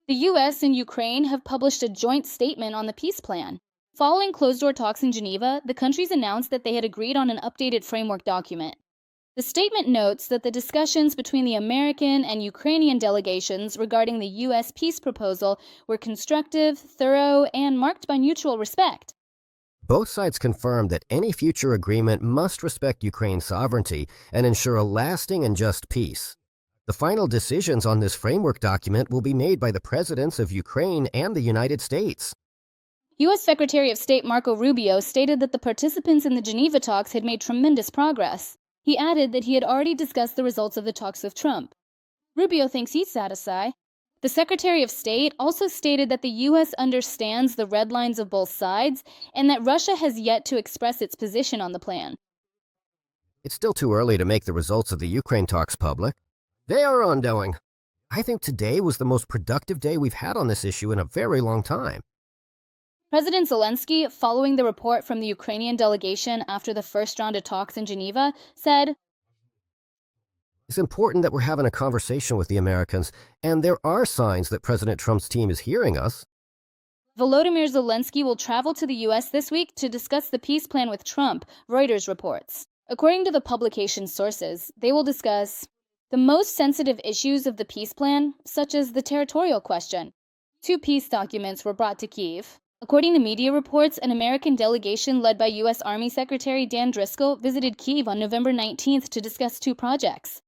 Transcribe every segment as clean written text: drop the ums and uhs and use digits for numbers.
The US and Ukraine have published a joint statement on the peace plan. Following closed-door talks in Geneva, the countries announced that they had agreed on an updated framework document. The statement notes that the discussions between the American and Ukrainian delegations regarding the US peace proposal were constructive, thorough, and marked by mutual respect. Both sides confirmed that any future agreement must respect Ukraine's sovereignty and ensure a lasting and just peace. The final decisions on this framework document will be made by the presidents of Ukraine and the United States. U.S. Secretary of State Marco Rubio stated that the participants in the Geneva talks had made tremendous progress. He added that he had already discussed the results of the talks with Trump. Rubio thinks he's satisfied. The Secretary of State also stated that the U.S. understands the red lines of both sides and that Russia has yet to express its position on the plan. It's still too early to make the results of the Ukraine talks public. They are ongoing. I think today was the most productive day we've had on this issue in a very long time. President Zelenskyy, following the report from the Ukrainian delegation after the first round of talks in Geneva, said, "It's important that we're having a conversation with the Americans, and there are signs that President Trump's team is hearing us." Volodymyr Zelenskyy will travel to the U.S. this week to discuss the peace plan with Trump, Reuters reports. According to the publication's sources, they will discuss the most sensitive issues of the peace plan, such as the territorial question. 2 peace documents were brought to Kyiv. According to media reports, an American delegation led by U.S. Army Secretary Dan Driscoll visited Kyiv on November 19th to discuss 2 projects.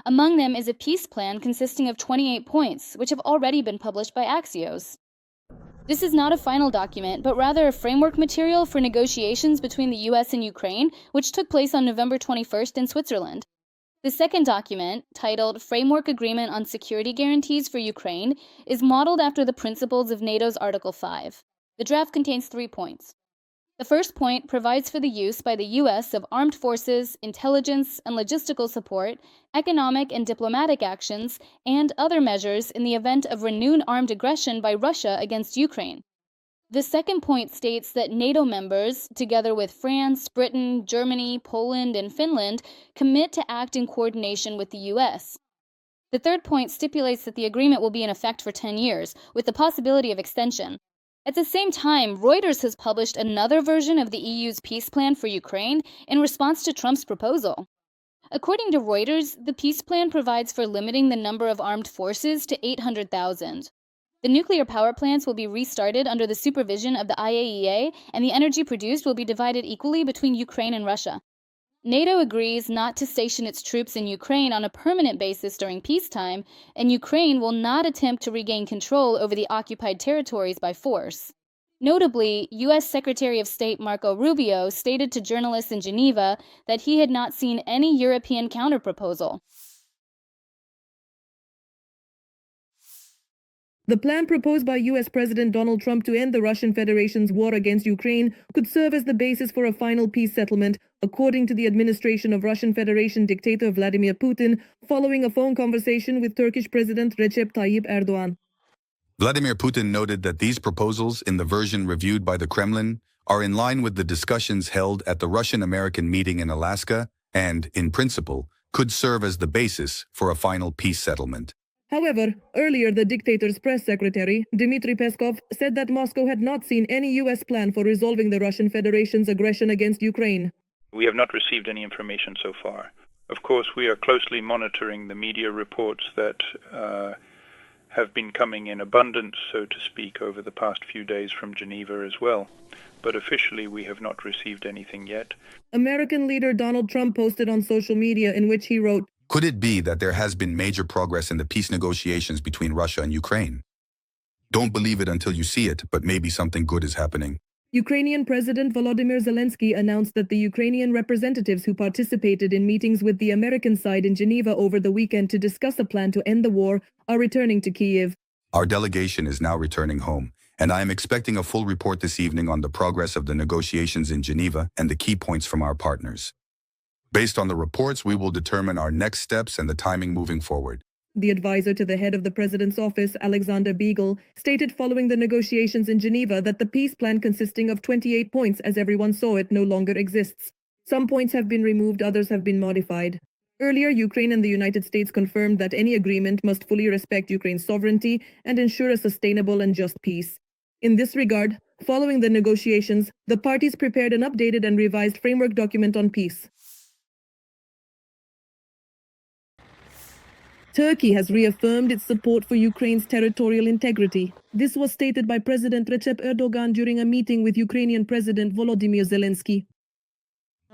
Among them is a peace plan consisting of 28 points, which have already been published by Axios. This is not a final document, but rather a framework material for negotiations between the U.S. and Ukraine, which took place on November 21st in Switzerland. The second document, titled Framework Agreement on Security Guarantees for Ukraine, is modeled after the principles of NATO's Article 5. The draft contains 3 points. The first point provides for the use by the U.S. of armed forces, intelligence, and logistical support, economic and diplomatic actions, and other measures in the event of renewed armed aggression by Russia against Ukraine. The second point states that NATO members, together with France, Britain, Germany, Poland, and Finland, commit to act in coordination with the U.S. The third point stipulates that the agreement will be in effect for 10 years, with the possibility of extension. At the same time, Reuters has published another version of the EU's peace plan for Ukraine in response to Trump's proposal. According to Reuters, the peace plan provides for limiting the number of armed forces to 800,000. The nuclear power plants will be restarted under the supervision of the IAEA, and the energy produced will be divided equally between Ukraine and Russia. NATO agrees not to station its troops in Ukraine on a permanent basis during peacetime, and Ukraine will not attempt to regain control over the occupied territories by force. Notably, U.S. Secretary of State Marco Rubio stated to journalists in Geneva that he had not seen any European counterproposal. The plan proposed by U.S. President Donald Trump to end the Russian Federation's war against Ukraine could serve as the basis for a final peace settlement, according to the administration of Russian Federation dictator Vladimir Putin, following a phone conversation with Turkish President Recep Tayyip Erdogan. Vladimir Putin noted that these proposals, in the version reviewed by the Kremlin, are in line with the discussions held at the Russian-American meeting in Alaska and, in principle, could serve as the basis for a final peace settlement. However, earlier the dictator's press secretary, Dmitry Peskov, said that Moscow had not seen any U.S. plan for resolving the Russian Federation's aggression against Ukraine. We have not received any information so far. Of course, we are closely monitoring the media reports that have been coming in abundance, so to speak, over the past few days from Geneva as well. But officially, we have not received anything yet. American leader Donald Trump posted on social media in which he wrote, "Could it be that there has been major progress in the peace negotiations between Russia and Ukraine? Don't believe it until you see it, but maybe something good is happening." Ukrainian President Volodymyr Zelenskyy announced that the Ukrainian representatives who participated in meetings with the American side in Geneva over the weekend to discuss a plan to end the war are returning to Kyiv. Our delegation is now returning home, and I am expecting a full report this evening on the progress of the negotiations in Geneva and the key points from our partners. Based on the reports, we will determine our next steps and the timing moving forward. The advisor to the head of the president's office, Alexander Beagle, stated following the negotiations in Geneva that the peace plan consisting of 28 points as everyone saw it no longer exists. Some points have been removed, others have been modified. Earlier, Ukraine and the United States confirmed that any agreement must fully respect Ukraine's sovereignty and ensure a sustainable and just peace. In this regard, following the negotiations, the parties prepared an updated and revised framework document on peace. Turkey has reaffirmed its support for Ukraine's territorial integrity. This was stated by President Recep Erdogan during a meeting with Ukrainian President Volodymyr Zelenskyy.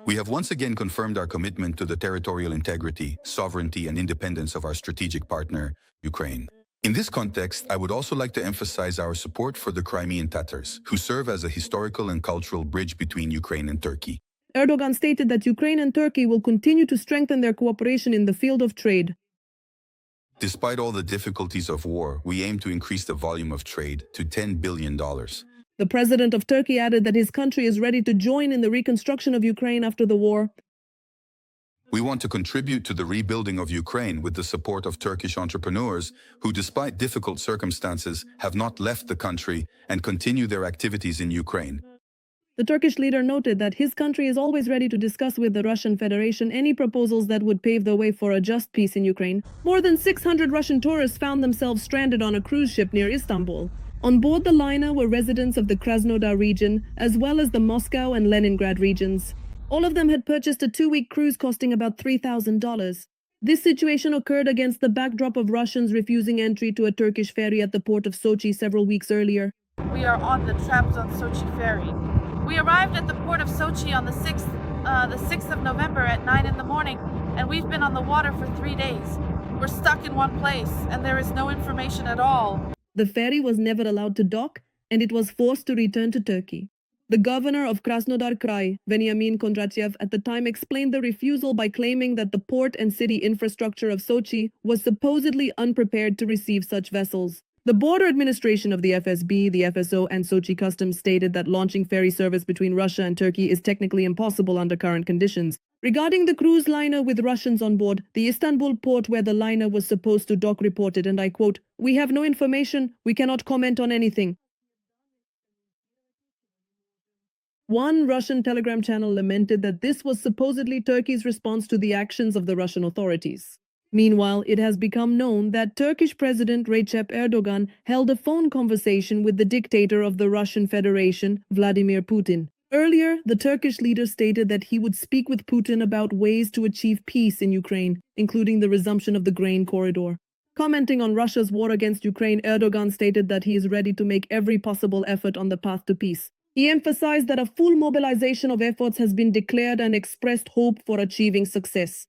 We have once again confirmed our commitment to the territorial integrity, sovereignty, and independence of our strategic partner, Ukraine. In this context, I would also like to emphasize our support for the Crimean Tatars, who serve as a historical and cultural bridge between Ukraine and Turkey. Erdogan stated that Ukraine and Turkey will continue to strengthen their cooperation in the field of trade. Despite all the difficulties of war, we aim to increase the volume of trade to $10 billion. The president of Turkey added that his country is ready to join in the reconstruction of Ukraine after the war. We want to contribute to the rebuilding of Ukraine with the support of Turkish entrepreneurs who, despite difficult circumstances, have not left the country and continue their activities in Ukraine. The Turkish leader noted that his country is always ready to discuss with the Russian Federation any proposals that would pave the way for a just peace in Ukraine. More than 600 Russian tourists found themselves stranded on a cruise ship near Istanbul. On board the liner were residents of the Krasnodar region, as well as the Moscow and Leningrad regions. All of them had purchased a 2-week cruise costing about $3,000. This situation occurred against the backdrop of Russians refusing entry to a Turkish ferry at the port of Sochi several weeks earlier. We are on the Trabzon-Sochi ferry. We arrived at the port of Sochi on the 6th of November at 9 in the morning, and we've been on the water for 3 days. We're stuck in one place, and there is no information at all. The ferry was never allowed to dock, and it was forced to return to Turkey. The governor of Krasnodar Krai, Veniamin Kondratyev, at the time explained the refusal by claiming that the port and city infrastructure of Sochi was supposedly unprepared to receive such vessels. The border administration of the FSB, the FSO, and Sochi Customs stated that launching ferry service between Russia and Turkey is technically impossible under current conditions. Regarding the cruise liner with Russians on board, the Istanbul port where the liner was supposed to dock reported, and I quote, "We have no information, we cannot comment on anything." One Russian telegram channel lamented that this was supposedly Turkey's response to the actions of the Russian authorities. Meanwhile, it has become known that Turkish President Recep Erdogan held a phone conversation with the dictator of the Russian Federation, Vladimir Putin. Earlier, the Turkish leader stated that he would speak with Putin about ways to achieve peace in Ukraine, including the resumption of the grain corridor. Commenting on Russia's war against Ukraine, Erdogan stated that he is ready to make every possible effort on the path to peace. He emphasized that a full mobilization of efforts has been declared and expressed hope for achieving success.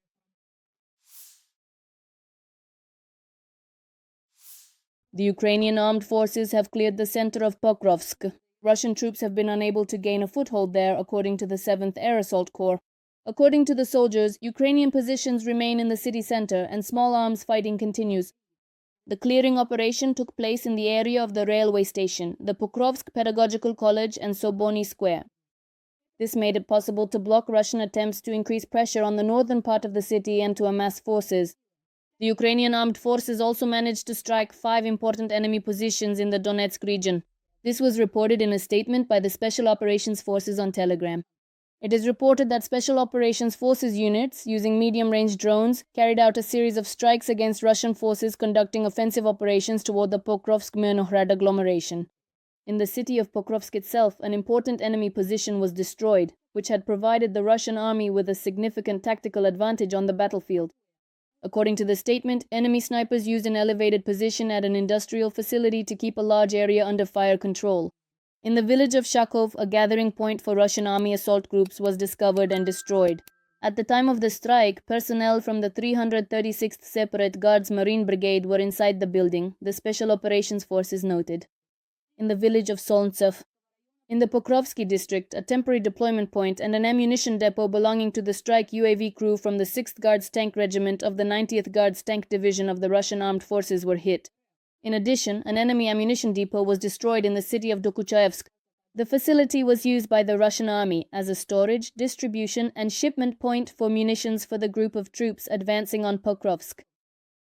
The Ukrainian armed forces have cleared the center of Pokrovsk. Russian troops have been unable to gain a foothold there, according to the 7th Air Assault Corps. According to the soldiers, Ukrainian positions remain in the city center and small arms fighting continues. The clearing operation took place in the area of the railway station, the Pokrovsk Pedagogical College, and Sobony Square. This made it possible to block Russian attempts to increase pressure on the northern part of the city and to amass forces. The Ukrainian armed forces also managed to strike 5 important enemy positions in the Donetsk region. This was reported in a statement by the Special Operations Forces on Telegram. It is reported that Special Operations Forces units, using medium-range drones, carried out a series of strikes against Russian forces conducting offensive operations toward the Pokrovsk-Myrnohrad agglomeration. In the city of Pokrovsk itself, an important enemy position was destroyed, which had provided the Russian army with a significant tactical advantage on the battlefield. According to the statement, enemy snipers used an elevated position at an industrial facility to keep a large area under fire control. In the village of Ushakov, a gathering point for Russian army assault groups was discovered and destroyed. At the time of the strike, personnel from the 336th Separate Guards Marine Brigade were inside the building, the Special Operations Forces noted. In the village of Solntsev, in the Pokrovsky district, a temporary deployment point and an ammunition depot belonging to the strike UAV crew from the 6th Guards Tank Regiment of the 90th Guards Tank Division of the Russian Armed Forces were hit. In addition, an enemy ammunition depot was destroyed in the city of Dokuchaevsk. The facility was used by the Russian army as a storage, distribution, and shipment point for munitions for the group of troops advancing on Pokrovsk.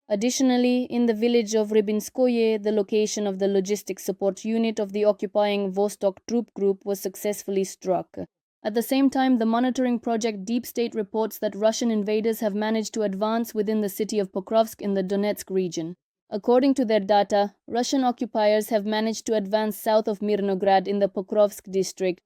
Additionally, in the village of Rybinskoye, the location of the logistics support unit of the occupying Vostok troop group was successfully struck. At the same time, the monitoring project Deep State reports that Russian invaders have managed to advance within the city of Pokrovsk in the Donetsk region. According to their data, Russian occupiers have managed to advance south of Mirnograd in the Pokrovsk district.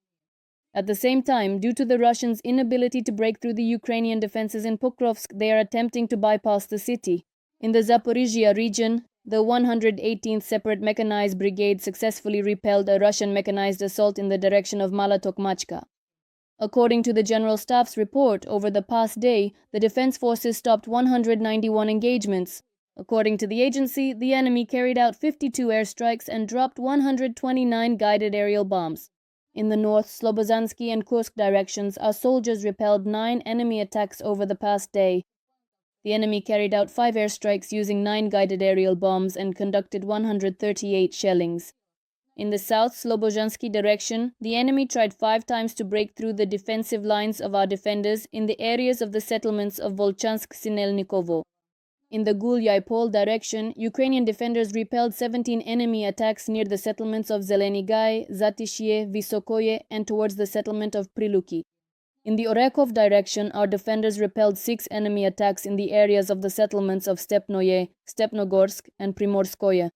At the same time, due to the Russians' inability to break through the Ukrainian defenses in Pokrovsk, they are attempting to bypass the city. In the Zaporizhia region, the 118th Separate Mechanized Brigade successfully repelled a Russian mechanized assault in the direction of Mala Tokmachka. According to the General Staff's report, over the past day, the defense forces stopped 191 engagements. According to the agency, the enemy carried out 52 airstrikes and dropped 129 guided aerial bombs. In the north, Slobozansky and Kursk directions, our soldiers repelled 9 enemy attacks over the past day. The enemy carried out 5 airstrikes using 9 guided aerial bombs and conducted 138 shellings. In the south Slobozansky direction, the enemy tried 5 times to break through the defensive lines of our defenders in the areas of the settlements of Volchansk-Sinelnikovo. In the Gulyai-Pol direction, Ukrainian defenders repelled 17 enemy attacks near the settlements of Zelenskyy, Zatishye, Vysokoye, and towards the settlement of Priluki. In the Ushakov direction, our defenders repelled 6 enemy attacks in the areas of the settlements of Stepnoye, Stepnogorsk, and Primorskoye.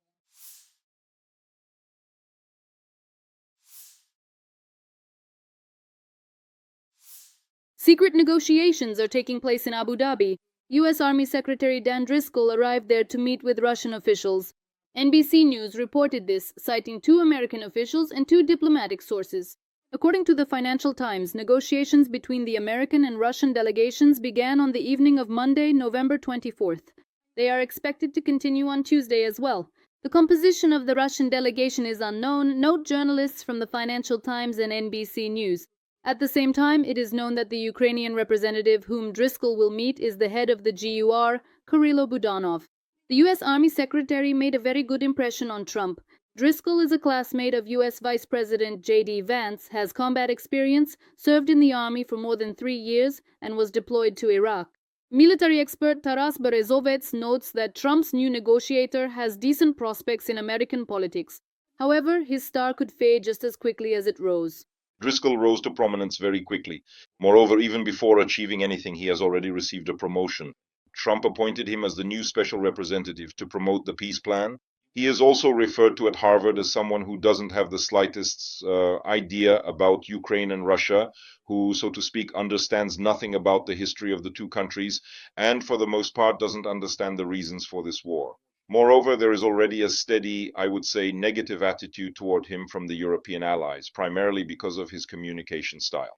Secret negotiations are taking place in Abu Dhabi. U.S. Army Secretary Dan Driscoll arrived there to meet with Russian officials. NBC News reported this, citing 2 American officials and 2 diplomatic sources. According to the Financial Times, negotiations between the American and Russian delegations began on the evening of Monday, November 24th. They are expected to continue on Tuesday as well. The composition of the Russian delegation is unknown, note journalists from the Financial Times and NBC News. At the same time, it is known that the Ukrainian representative whom Driscoll will meet is the head of the GUR, Kirilo Budanov. The U.S. Army Secretary made a very good impression on Trump. Driscoll is a classmate of U.S. Vice President J.D. Vance, has combat experience, served in the Army for more than 3 years, and was deployed to Iraq. Military expert Taras Berezovets notes that Trump's new negotiator has decent prospects in American politics. However, his star could fade just as quickly as it rose. Driscoll rose to prominence very quickly. Moreover, even before achieving anything, he has already received a promotion. Trump appointed him as the new special representative to promote the peace plan. He is also referred to at Harvard as someone who doesn't have the slightest idea about Ukraine and Russia, who, so to speak, understands nothing about the history of the 2 countries, and for the most part doesn't understand the reasons for this war. Moreover, there is already a steady, I would say, negative attitude toward him from the European allies, primarily because of his communication style.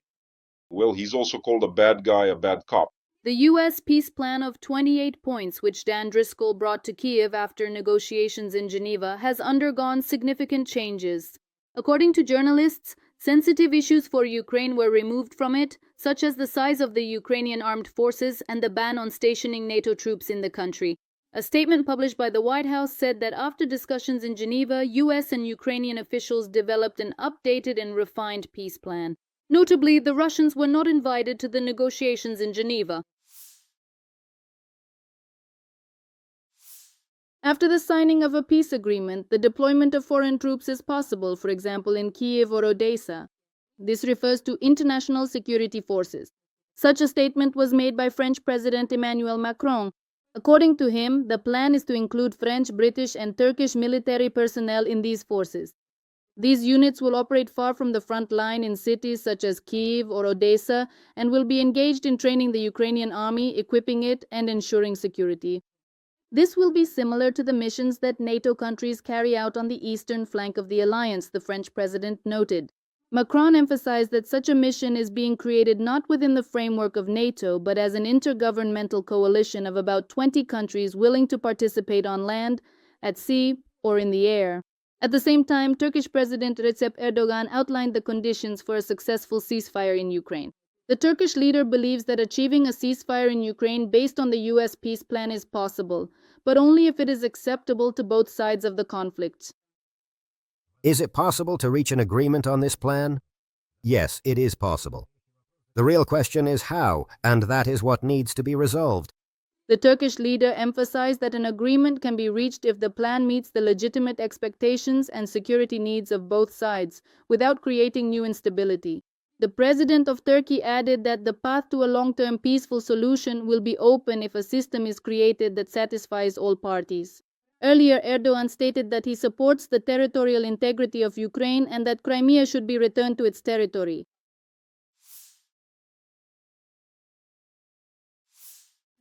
Well, he's also called a bad guy, a bad cop. The U.S. peace plan of 28 points, which Dan Driscoll brought to Kyiv after negotiations in Geneva, has undergone significant changes. According to journalists, sensitive issues for Ukraine were removed from it, such as the size of the Ukrainian armed forces and the ban on stationing NATO troops in the country. A statement published by the White House said that after discussions in Geneva, U.S. and Ukrainian officials developed an updated and refined peace plan. Notably, the Russians were not invited to the negotiations in Geneva. After the signing of a peace agreement, the deployment of foreign troops is possible, for example in Kyiv or Odessa. This refers to international security forces. Such a statement was made by French President Emmanuel Macron. According to him, the plan is to include French, British, and Turkish military personnel in these forces. These units will operate far from the front line in cities such as Kyiv or Odessa and will be engaged in training the Ukrainian army, equipping it, and ensuring security. This will be similar to the missions that NATO countries carry out on the eastern flank of the alliance, the French president noted. Macron emphasized that such a mission is being created not within the framework of NATO, but as an intergovernmental coalition of about 20 countries willing to participate on land, at sea, or in the air. At the same time, Turkish President Recep Erdogan outlined the conditions for a successful ceasefire in Ukraine. The Turkish leader believes that achieving a ceasefire in Ukraine based on the U.S. peace plan is possible, but only if it is acceptable to both sides of the conflict. Is it possible to reach an agreement on this plan? Yes, it is possible. The real question is how, and that is what needs to be resolved. The Turkish leader emphasized that an agreement can be reached if the plan meets the legitimate expectations and security needs of both sides, without creating new instability. The president of Turkey added that the path to a long-term peaceful solution will be open if a system is created that satisfies all parties. Earlier, Erdogan stated that he supports the territorial integrity of Ukraine and that Crimea should be returned to its territory.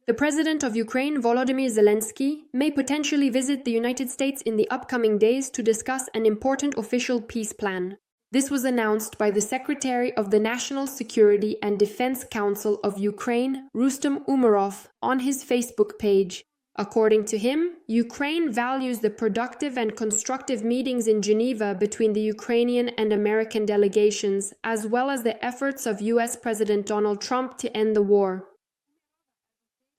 The president of Ukraine, Volodymyr Zelenskyy, may potentially visit the United States in the upcoming days to discuss an important official peace plan. This was announced by the Secretary of the National Security and Defense Council of Ukraine, Rustem Umerov, on his Facebook page. According to him, Ukraine values the productive and constructive meetings in Geneva between the Ukrainian and American delegations, as well as the efforts of US President Donald Trump to end the war.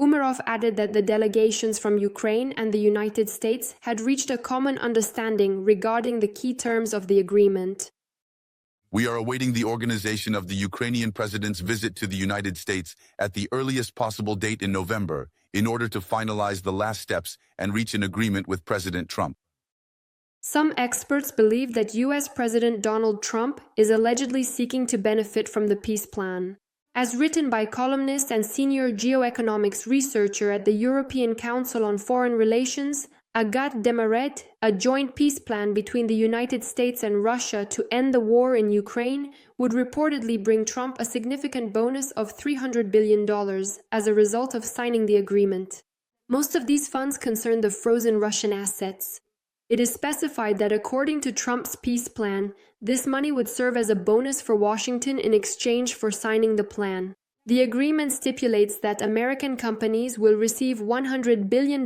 Umerov added that the delegations from Ukraine and the United States had reached a common understanding regarding the key terms of the agreement. We are awaiting the organization of the Ukrainian president's visit to the United States at the earliest possible date in November in order to finalize the last steps and reach an agreement with President Trump. Some experts believe that US President Donald Trump is allegedly seeking to benefit from the peace plan. As written by columnist and senior geoeconomics researcher at the European Council on Foreign Relations, Agathe Demaret, a joint peace plan between the United States and Russia to end the war in Ukraine would reportedly bring Trump a significant bonus of $300 billion as a result of signing the agreement. Most of these funds concern the frozen Russian assets. It is specified that according to Trump's peace plan, this money would serve as a bonus for Washington in exchange for signing the plan. The agreement stipulates that American companies will receive $100 billion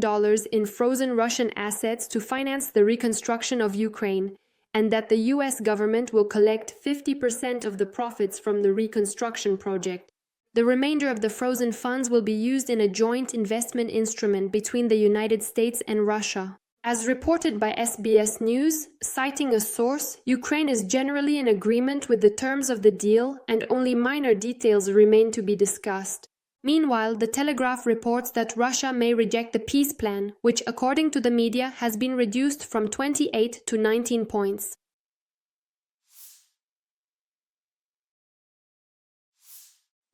in frozen Russian assets to finance the reconstruction of Ukraine, and that the US government will collect 50% of the profits from the reconstruction project. The remainder of the frozen funds will be used in a joint investment instrument between the United States and Russia. As reported by SBS News, citing a source, Ukraine is generally in agreement with the terms of the deal and only minor details remain to be discussed. Meanwhile, The Telegraph reports that Russia may reject the peace plan, which according to the media has been reduced from 28 to 19 points.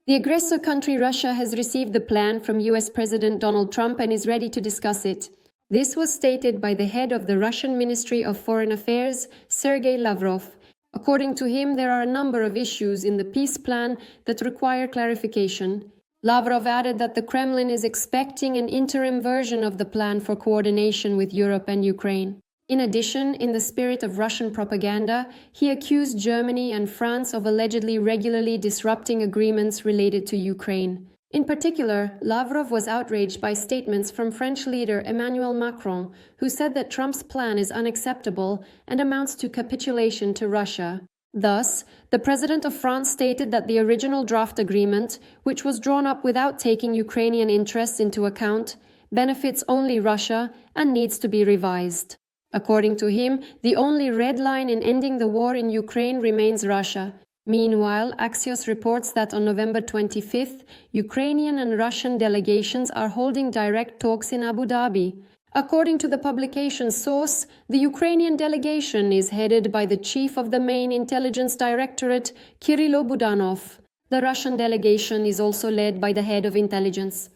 The aggressor country Russia has received the plan from US President Donald Trump and is ready to discuss it. This was stated by the head of the Russian Ministry of Foreign Affairs, Sergei Lavrov. According to him, there are a number of issues in the peace plan that require clarification. Lavrov added that the Kremlin is expecting an interim version of the plan for coordination with Europe and Ukraine. In addition, in the spirit of Russian propaganda, he accused Germany and France of allegedly regularly disrupting agreements related to Ukraine. In particular, Lavrov was outraged by statements from French leader Emmanuel Macron, who said that Trump's plan is unacceptable and amounts to capitulation to Russia. Thus, the president of France stated that the original draft agreement, which was drawn up without taking Ukrainian interests into account, benefits only Russia and needs to be revised. According to him, the only red line in ending the war in Ukraine remains Russia. Meanwhile, Axios reports that on November 25th, Ukrainian and Russian delegations are holding direct talks in Abu Dhabi. According to the publication's source, the Ukrainian delegation is headed by the chief of the main intelligence directorate, Kirilo Budanov. The Russian delegation is also led by the head of intelligence.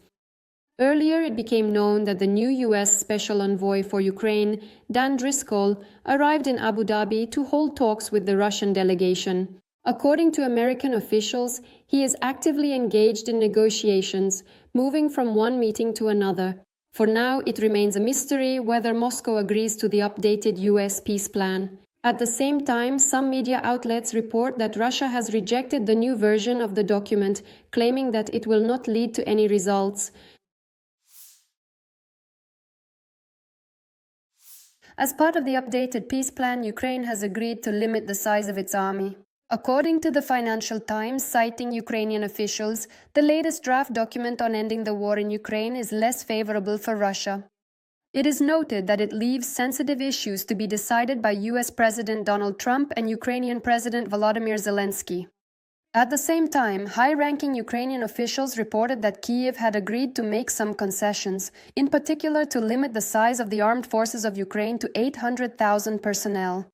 Earlier, it became known that the new US Special Envoy for Ukraine, Dan Driscoll, arrived in Abu Dhabi to hold talks with the Russian delegation. According to American officials, he is actively engaged in negotiations, moving from one meeting to another. For now, it remains a mystery whether Moscow agrees to the updated US peace plan. At the same time, some media outlets report that Russia has rejected the new version of the document, claiming that it will not lead to any results. As part of the updated peace plan, Ukraine has agreed to limit the size of its army. According to the Financial Times, citing Ukrainian officials, the latest draft document on ending the war in Ukraine is less favorable for Russia. It is noted that it leaves sensitive issues to be decided by US President Donald Trump and Ukrainian President Volodymyr Zelenskyy. At the same time, high-ranking Ukrainian officials reported that Kyiv had agreed to make some concessions, in particular to limit the size of the armed forces of Ukraine to 800,000 personnel.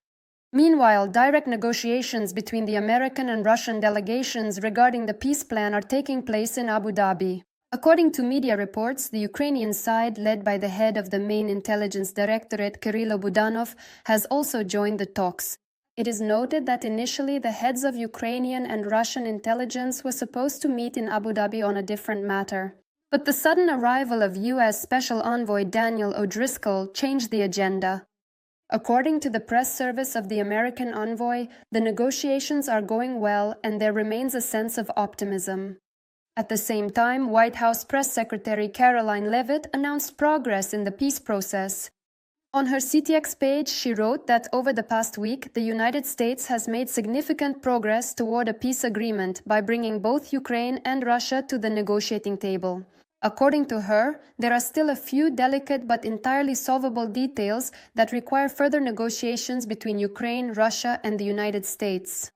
Meanwhile, direct negotiations between the American and Russian delegations regarding the peace plan are taking place in Abu Dhabi. According to media reports, the Ukrainian side, led by the head of the main intelligence directorate, Kirill Budanov, has also joined the talks. It is noted that initially the heads of Ukrainian and Russian intelligence were supposed to meet in Abu Dhabi on a different matter. But the sudden arrival of U.S. Special Envoy Daniel O'Driscoll changed the agenda. According to the press service of the American envoy, the negotiations are going well and there remains a sense of optimism. At the same time, White House Press Secretary Caroline Leavitt announced progress in the peace process. On her CTX page, she wrote that over the past week, the United States has made significant progress toward a peace agreement by bringing both Ukraine and Russia to the negotiating table. According to her, there are still a few delicate but entirely solvable details that require further negotiations between Ukraine, Russia, and the United States.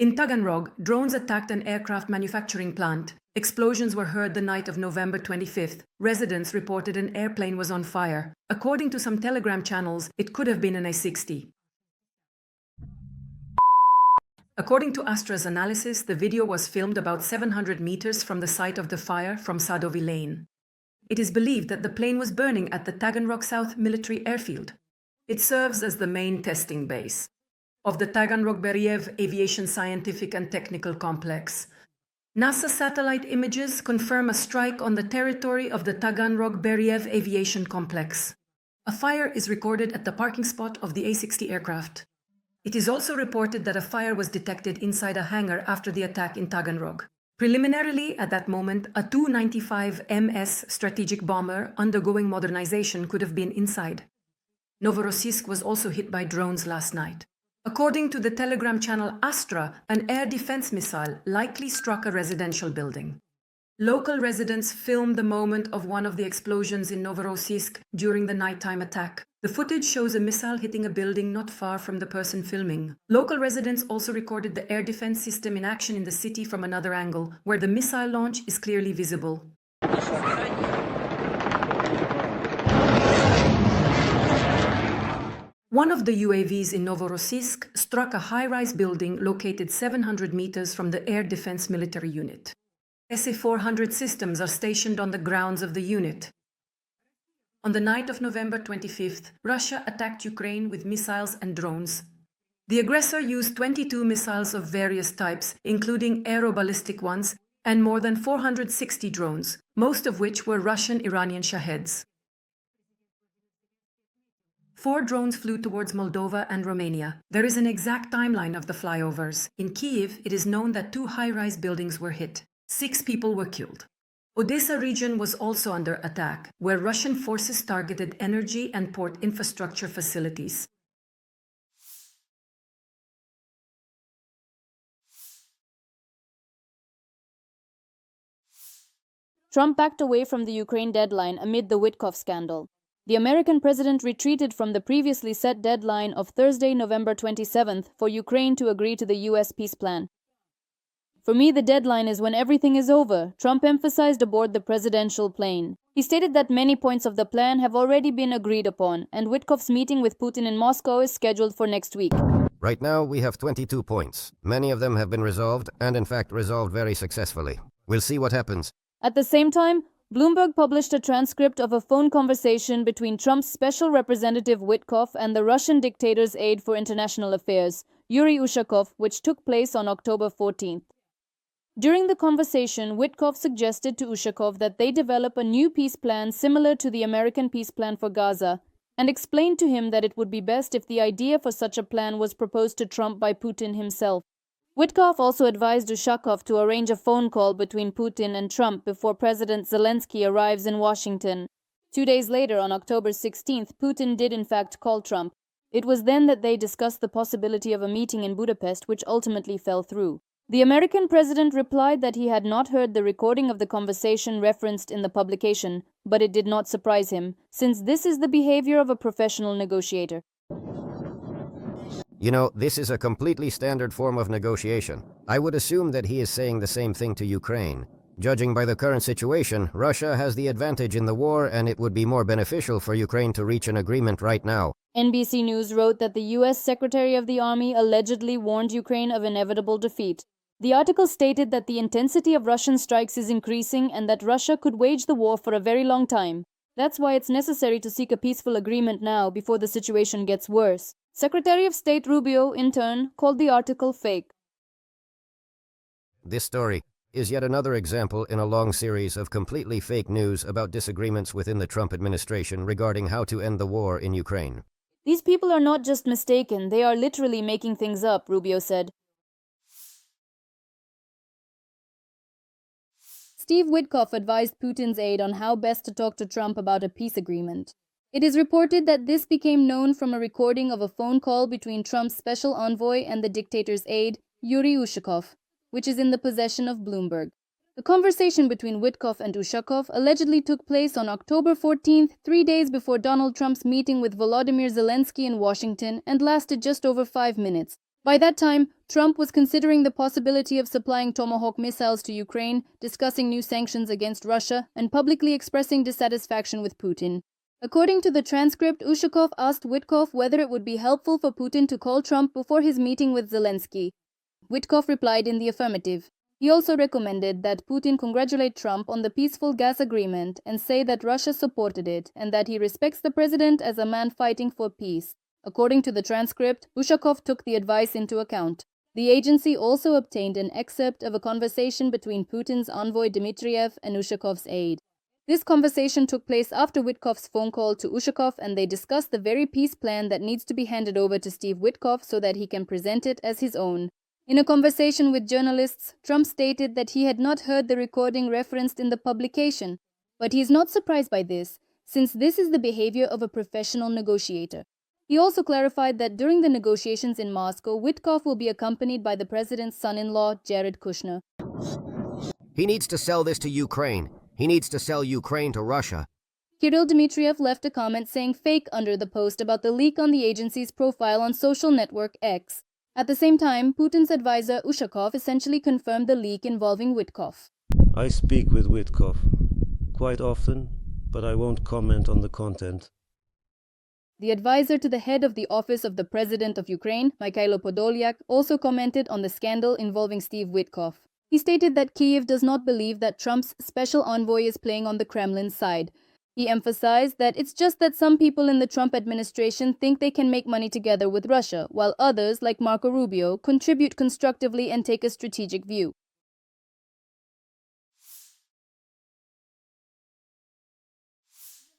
In Taganrog, drones attacked an aircraft manufacturing plant. Explosions were heard the night of November 25th. Residents reported an airplane was on fire. According to some Telegram channels, it could have been an A-60. According to Astra's analysis, the video was filmed about 700 meters from the site of the fire from Sadovi Lane. It is believed that the plane was burning at the Taganrog South military airfield. It serves as the main testing base of the Taganrog-Beriev Aviation Scientific and Technical Complex. NASA satellite images confirm a strike on the territory of the Taganrog-Beriev Aviation Complex. A fire is recorded at the parking spot of the A-60 aircraft. It is also reported that a fire was detected inside a hangar after the attack in Taganrog. Preliminarily, at that moment, a Tu-95 MS strategic bomber undergoing modernization could have been inside. Novorossiysk was also hit by drones last night. According to the Telegram channel Astra, an air defense missile likely struck a residential building. Local residents filmed the moment of one of the explosions in Novorossiysk during the nighttime attack. The footage shows a missile hitting a building not far from the person filming. Local residents also recorded the air defense system in action in the city from another angle, where the missile launch is clearly visible. One of the UAVs in Novorossiysk struck a high-rise building located 700 meters from the air defense military unit. SA-400 systems are stationed on the grounds of the unit. On the night of November 25th, Russia attacked Ukraine with missiles and drones. The aggressor used 22 missiles of various types, including aeroballistic ones, and more than 460 drones, most of which were Russian-Iranian Shaheds. 4 drones flew towards Moldova and Romania. There is an exact timeline of the flyovers. In Kyiv, it is known that 2 high-rise buildings were hit. 6 people were killed. Odessa region was also under attack, where Russian forces targeted energy and port infrastructure facilities. Trump backed away from the Ukraine deadline amid the Whitcoff scandal. The American president retreated from the previously set deadline of Thursday, November 27th, for Ukraine to agree to the U.S. peace plan. "For me, the deadline is when everything is over," Trump emphasized aboard the presidential plane. He stated that many points of the plan have already been agreed upon, and Whitcoff's meeting with Putin in Moscow is scheduled for next week. Right now, we have 22 points. Many of them have been resolved, and in fact resolved very successfully. We'll see what happens. At the same time, Bloomberg published a transcript of a phone conversation between Trump's special representative Whitcoff and the Russian dictator's aide for international affairs, Yuri Ushakov, which took place on October 14th. During the conversation, Whitcoff suggested to Ushakov that they develop a new peace plan similar to the American peace plan for Gaza, and explained to him that it would be best if the idea for such a plan was proposed to Trump by Putin himself. Whitcoff also advised Ushakov to arrange a phone call between Putin and Trump before President Zelenskyy arrives in Washington. 2 days later, on October 16th, Putin did in fact call Trump. It was then that they discussed the possibility of a meeting in Budapest, which ultimately fell through. The American president replied that he had not heard the recording of the conversation referenced in the publication, but it did not surprise him, since this is the behavior of a professional negotiator. You know, this is a completely standard form of negotiation. I would assume that he is saying the same thing to Ukraine. Judging by the current situation, Russia has the advantage in the war, and it would be more beneficial for Ukraine to reach an agreement right now. NBC News wrote that the U.S. Secretary of the Army allegedly warned Ukraine of inevitable defeat. The article stated that the intensity of Russian strikes is increasing and that Russia could wage the war for a very long time. That's why it's necessary to seek a peaceful agreement now before the situation gets worse. Secretary of State Rubio, in turn, called the article fake. This story is yet another example in a long series of completely fake news about disagreements within the Trump administration regarding how to end the war in Ukraine. These people are not just mistaken, they are literally making things up, Rubio said. Steve Whitcoff advised Putin's aide on how best to talk to Trump about a peace agreement. It is reported that this became known from a recording of a phone call between Trump's special envoy and the dictator's aide, Yuri Ushakov, which is in the possession of Bloomberg. The conversation between Whitcoff and Ushakov allegedly took place on October 14th, 3 days before Donald Trump's meeting with Volodymyr Zelenskyy in Washington, and lasted just over 5 minutes. By that time, Trump was considering the possibility of supplying Tomahawk missiles to Ukraine, discussing new sanctions against Russia, and publicly expressing dissatisfaction with Putin. According to the transcript, Ushakov asked Whitcoff whether it would be helpful for Putin to call Trump before his meeting with Zelenskyy. Whitcoff replied in the affirmative. He also recommended that Putin congratulate Trump on the peaceful gas agreement and say that Russia supported it and that he respects the president as a man fighting for peace. According to the transcript, Ushakov took the advice into account. The agency also obtained an excerpt of a conversation between Putin's envoy Dmitriev and Ushakov's aide. This conversation took place after Whitcoff's phone call to Ushakov, and they discussed the very peace plan that needs to be handed over to Steve Whitcoff so that he can present it as his own. In a conversation with journalists, Trump stated that he had not heard the recording referenced in the publication, but he is not surprised by this, since this is the behavior of a professional negotiator. He also clarified that during the negotiations in Moscow, Whitcoff will be accompanied by the president's son-in-law, Jared Kushner. He needs to sell this to Ukraine. He needs to sell Ukraine to Russia. Kirill Dmitriev left a comment saying fake under the post about the leak on the agency's profile on social network X. At the same time, Putin's advisor Ushakov essentially confirmed the leak involving Whitcoff. I speak with Whitcoff quite often, but I won't comment on the content. The advisor to the head of the office of the President of Ukraine, Mikhailo Podolyak, also commented on the scandal involving Steve Whitcoff. He stated that Kyiv does not believe that Trump's special envoy is playing on the Kremlin's side. He emphasized that it's just that some people in the Trump administration think they can make money together with Russia, while others, like Marco Rubio, contribute constructively and take a strategic view.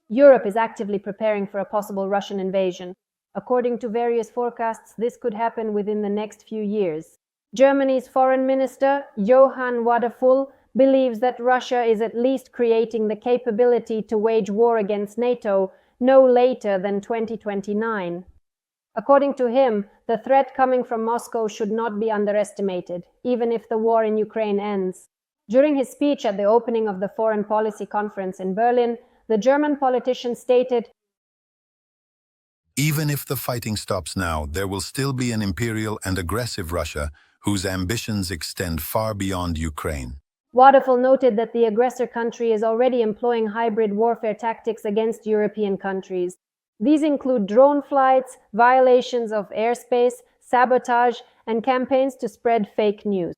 Europe is actively preparing for a possible Russian invasion. According to various forecasts, this could happen within the next few years. Germany's foreign minister, Johann Wadefull, believes that Russia is at least creating the capability to wage war against NATO no later than 2029. According to him, the threat coming from Moscow should not be underestimated, even if the war in Ukraine ends. During his speech at the opening of the Foreign Policy Conference in Berlin, the German politician stated, "Even if the fighting stops now, there will still be an imperial and aggressive Russia whose ambitions extend far beyond Ukraine." Wadefull noted that the aggressor country is already employing hybrid warfare tactics against European countries. These include drone flights, violations of airspace, sabotage, and campaigns to spread fake news.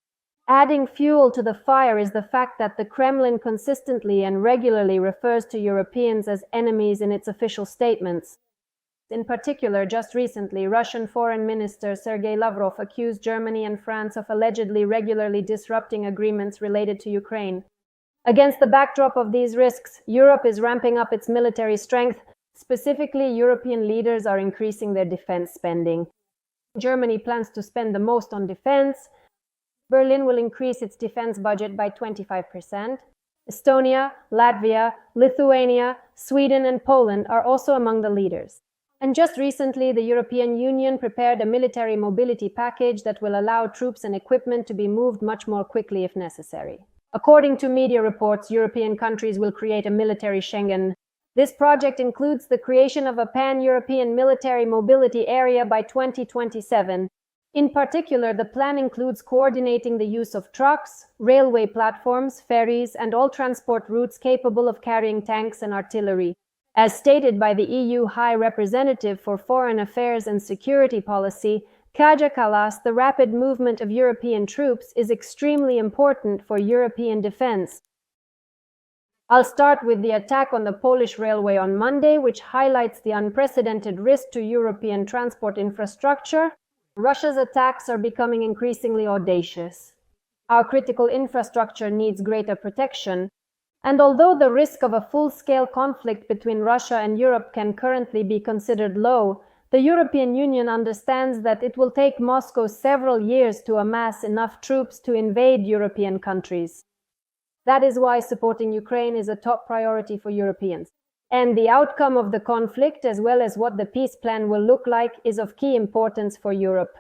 Adding fuel to the fire is the fact that the Kremlin consistently and regularly refers to Europeans as enemies in its official statements. In particular, just recently, Russian Foreign Minister Sergei Lavrov accused Germany and France of allegedly regularly disrupting agreements related to Ukraine. Against the backdrop of these risks, Europe is ramping up its military strength. Specifically, European leaders are increasing their defense spending. Germany plans to spend the most on defense. Berlin will increase its defense budget by 25%. Estonia, Latvia, Lithuania, Sweden, and Poland are also among the leaders. And just recently, the European Union prepared a military mobility package that will allow troops and equipment to be moved much more quickly if necessary. According to media reports, European countries will create a military Schengen. This project includes the creation of a pan-European military mobility area by 2027. In particular, the plan includes coordinating the use of trucks, railway platforms, ferries, and all transport routes capable of carrying tanks and artillery. As stated by the EU High Representative for Foreign Affairs and Security Policy, Kaja Kallas, the rapid movement of European troops is extremely important for European defense. I'll start with the attack on the Polish railway on Monday, which highlights the unprecedented risk to European transport infrastructure. Russia's attacks are becoming increasingly audacious. Our critical infrastructure needs greater protection, and although the risk of a full-scale conflict between Russia and Europe can currently be considered low, the European Union understands that it will take Moscow several years to amass enough troops to invade European countries. That is why supporting Ukraine is a top priority for Europeans. And the outcome of the conflict, as well as what the peace plan will look like, is of key importance for Europe.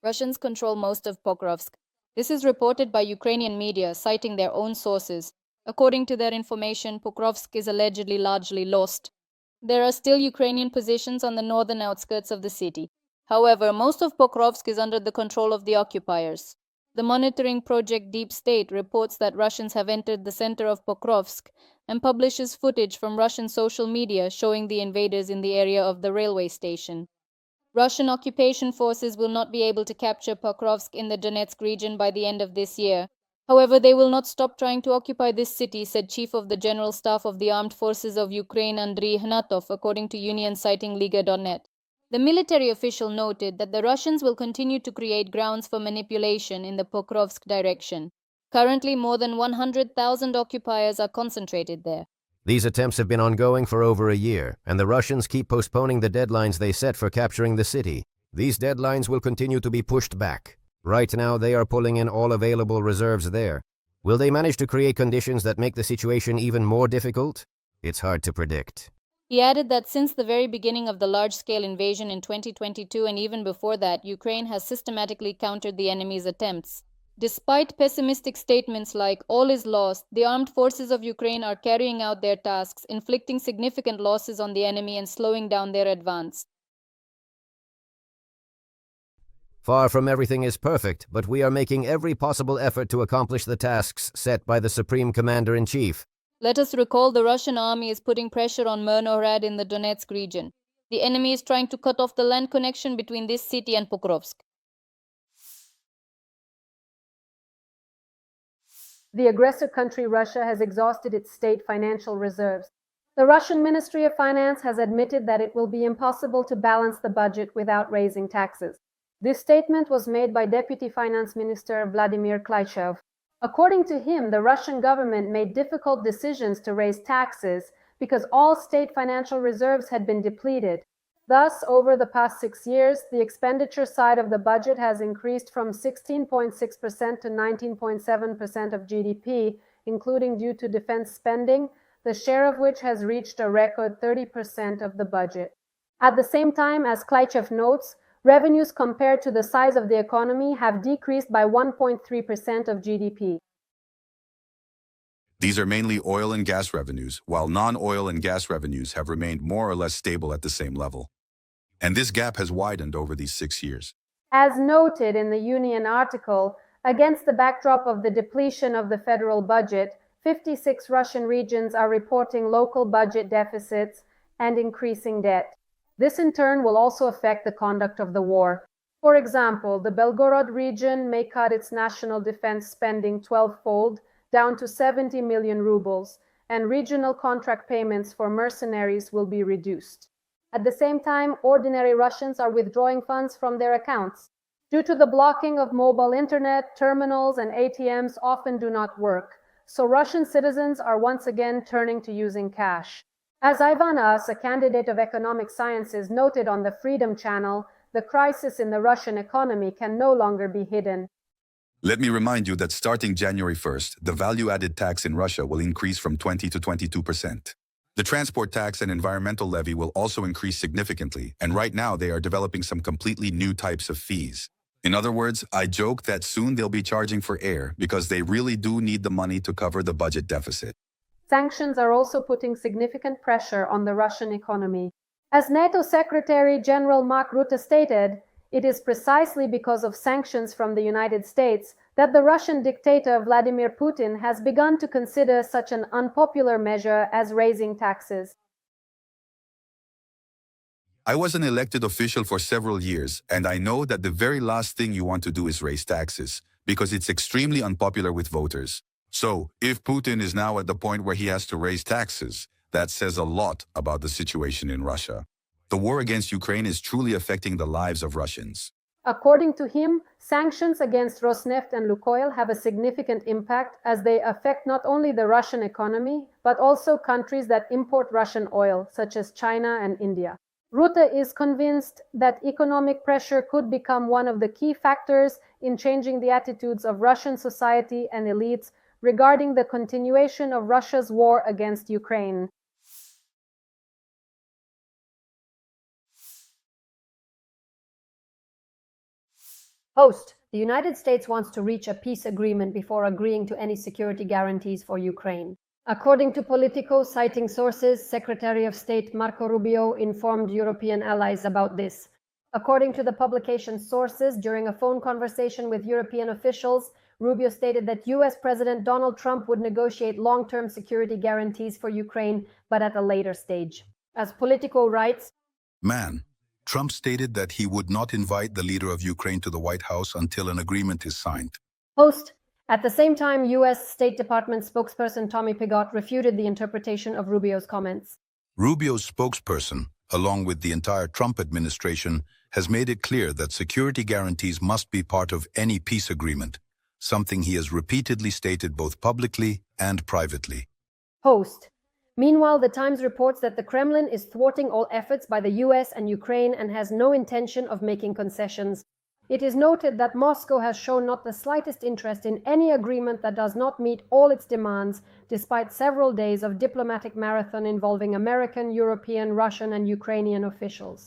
Russians control most of Pokrovsk. This is reported by Ukrainian media, citing their own sources. According to their information, Pokrovsk is allegedly largely lost. There are still Ukrainian positions on the northern outskirts of the city. However, most of Pokrovsk is under the control of the occupiers. The monitoring project Deep State reports that Russians have entered the center of Pokrovsk and publishes footage from Russian social media showing the invaders in the area of the railway station. Russian occupation forces will not be able to capture Pokrovsk in the Donetsk region by the end of this year. However, they will not stop trying to occupy this city, said Chief of the General Staff of the Armed Forces of Ukraine Andriy Hnatov, according to Unian citing Liga.net. The military official noted that the Russians will continue to create grounds for manipulation in the Pokrovsk direction. Currently, more than 100,000 occupiers are concentrated there. These attempts have been ongoing for over a year, and the Russians keep postponing the deadlines they set for capturing the city. These deadlines will continue to be pushed back. Right now, they are pulling in all available reserves there. Will they manage to create conditions that make the situation even more difficult? It's hard to predict. He added that since the very beginning of the large-scale invasion in 2022 and even before that, Ukraine has systematically countered the enemy's attempts. Despite pessimistic statements like all is lost, the armed forces of Ukraine are carrying out their tasks, inflicting significant losses on the enemy and slowing down their advance. Far from everything is perfect, but we are making every possible effort to accomplish the tasks set by the Supreme Commander-in-Chief. Let us recall the Russian army is putting pressure on Myrnohrad in the Donetsk region. The enemy is trying to cut off the land connection between this city and Pokrovsk. The aggressor country Russia has exhausted its state financial reserves. The Russian Ministry of Finance has admitted that it will be impossible to balance the budget without raising taxes. This statement was made by Deputy Finance Minister Vladimir Klychev. According to him, the Russian government made difficult decisions to raise taxes because all state financial reserves had been depleted. Thus, over the past 6 years, the expenditure side of the budget has increased from 16.6% to 19.7% of GDP, including due to defense spending, the share of which has reached a record 30% of the budget. At the same time, as Klychev notes, revenues compared to the size of the economy have decreased by 1.3% of GDP. These are mainly oil and gas revenues, while non-oil and gas revenues have remained more or less stable at the same level. And this gap has widened over these 6 years. As noted in the Unian article, against the backdrop of the depletion of the federal budget, 56 Russian regions are reporting local budget deficits and increasing debt. This in turn will also affect the conduct of the war. For example, the Belgorod region may cut its national defense spending 12-fold, down to 70 million rubles, and regional contract payments for mercenaries will be reduced. At the same time, ordinary Russians are withdrawing funds from their accounts. Due to the blocking of mobile internet, terminals and ATMs often do not work, so Russian citizens are once again turning to using cash. As Ivan Us, a candidate of economic sciences, noted on the Freedom Channel, the crisis in the Russian economy can no longer be hidden. Let me remind you that starting January 1st, the value-added tax in Russia will increase from 20 to 22%. The transport tax and environmental levy will also increase significantly, and right now they are developing some completely new types of fees. In other words, I joke that soon they'll be charging for air because they really do need the money to cover the budget deficit. Sanctions are also putting significant pressure on the Russian economy. As NATO Secretary General Mark Rutte stated, it is precisely because of sanctions from the United States that the Russian dictator Vladimir Putin has begun to consider such an unpopular measure as raising taxes. I was an elected official for several years, and I know that the very last thing you want to do is raise taxes, because it's extremely unpopular with voters. So, if Putin is now at the point where he has to raise taxes, that says a lot about the situation in Russia. The war against Ukraine is truly affecting the lives of Russians. According to him, sanctions against Rosneft and Lukoil have a significant impact as they affect not only the Russian economy, but also countries that import Russian oil, such as China and India. Rutte is convinced that economic pressure could become one of the key factors in changing the attitudes of Russian society and elites regarding the continuation of Russia's war against Ukraine. Host: The United States wants to reach a peace agreement before agreeing to any security guarantees for Ukraine. According to Politico, citing sources, Secretary of State Marco Rubio informed European allies about this. According to the publication's sources, during a phone conversation with European officials, Rubio stated that US President Donald Trump would negotiate long-term security guarantees for Ukraine, but at a later stage. As Politico writes, Trump stated that he would not invite the leader of Ukraine to the White House until an agreement is signed. Host: At the same time, US State Department spokesperson Tommy Pigott refuted the interpretation of Rubio's comments. Rubio's spokesperson, along with the entire Trump administration, has made it clear that security guarantees must be part of any peace agreement, something he has repeatedly stated both publicly and privately. Host: Meanwhile, The Times reports that the Kremlin is thwarting all efforts by the US and Ukraine and has no intention of making concessions. It is noted that Moscow has shown not the slightest interest in any agreement that does not meet all its demands, despite several days of diplomatic marathon involving American, European, Russian, and Ukrainian officials.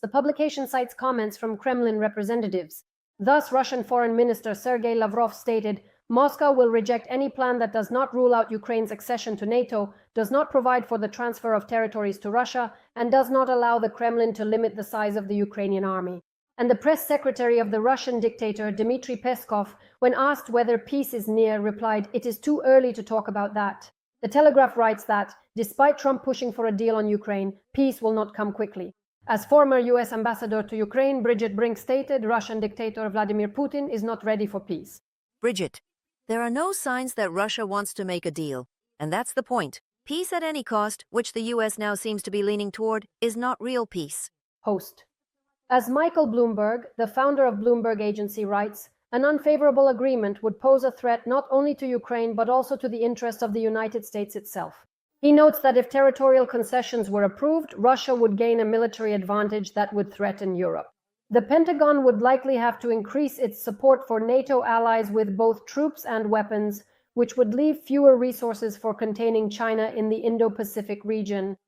The publication cites comments from Kremlin representatives. Thus, Russian Foreign Minister Sergei Lavrov stated, Moscow will reject any plan that does not rule out Ukraine's accession to NATO, does not provide for the transfer of territories to Russia, and does not allow the Kremlin to limit the size of the Ukrainian army. And the press secretary of the Russian dictator, Dmitry Peskov, when asked whether peace is near, replied, "It is too early to talk about that." The Telegraph writes that, despite Trump pushing for a deal on Ukraine, peace will not come quickly. As former US ambassador to Ukraine, Bridget Brink stated, Russian dictator Vladimir Putin is not ready for peace. Bridget, there are no signs that Russia wants to make a deal, and that's the point. Peace at any cost, which the US now seems to be leaning toward, is not real peace. Host: As Michael Bloomberg, the founder of Bloomberg Agency, writes, an unfavorable agreement would pose a threat not only to Ukraine but also to the interests of the United States itself. He notes that if territorial concessions were approved, Russia would gain a military advantage that would threaten Europe. The Pentagon would likely have to increase its support for NATO allies with both troops and weapons, which would leave fewer resources for containing China in the Indo-Pacific region.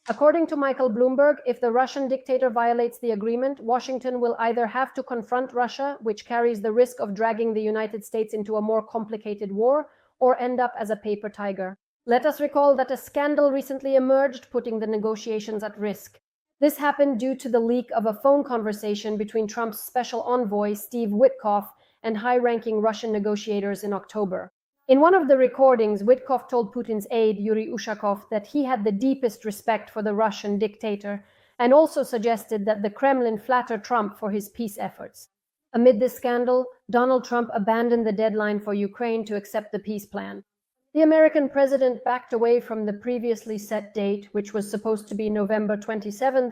According to Michael Bloomberg, if the Russian dictator violates the agreement, Washington will either have to confront Russia, which carries the risk of dragging the United States into a more complicated war, or end up as a paper tiger. Let us recall that a scandal recently emerged, putting the negotiations at risk. This happened due to the leak of a phone conversation between Trump's special envoy, Steve Whitcoff, and high-ranking Russian negotiators in October. In one of the recordings, Whitcoff told Putin's aide, Yuri Ushakov, that he had the deepest respect for the Russian dictator, and also suggested that the Kremlin flatter Trump for his peace efforts. Amid this scandal, Donald Trump abandoned the deadline for Ukraine to accept the peace plan. The American president backed away from the previously set date, which was supposed to be November 27th.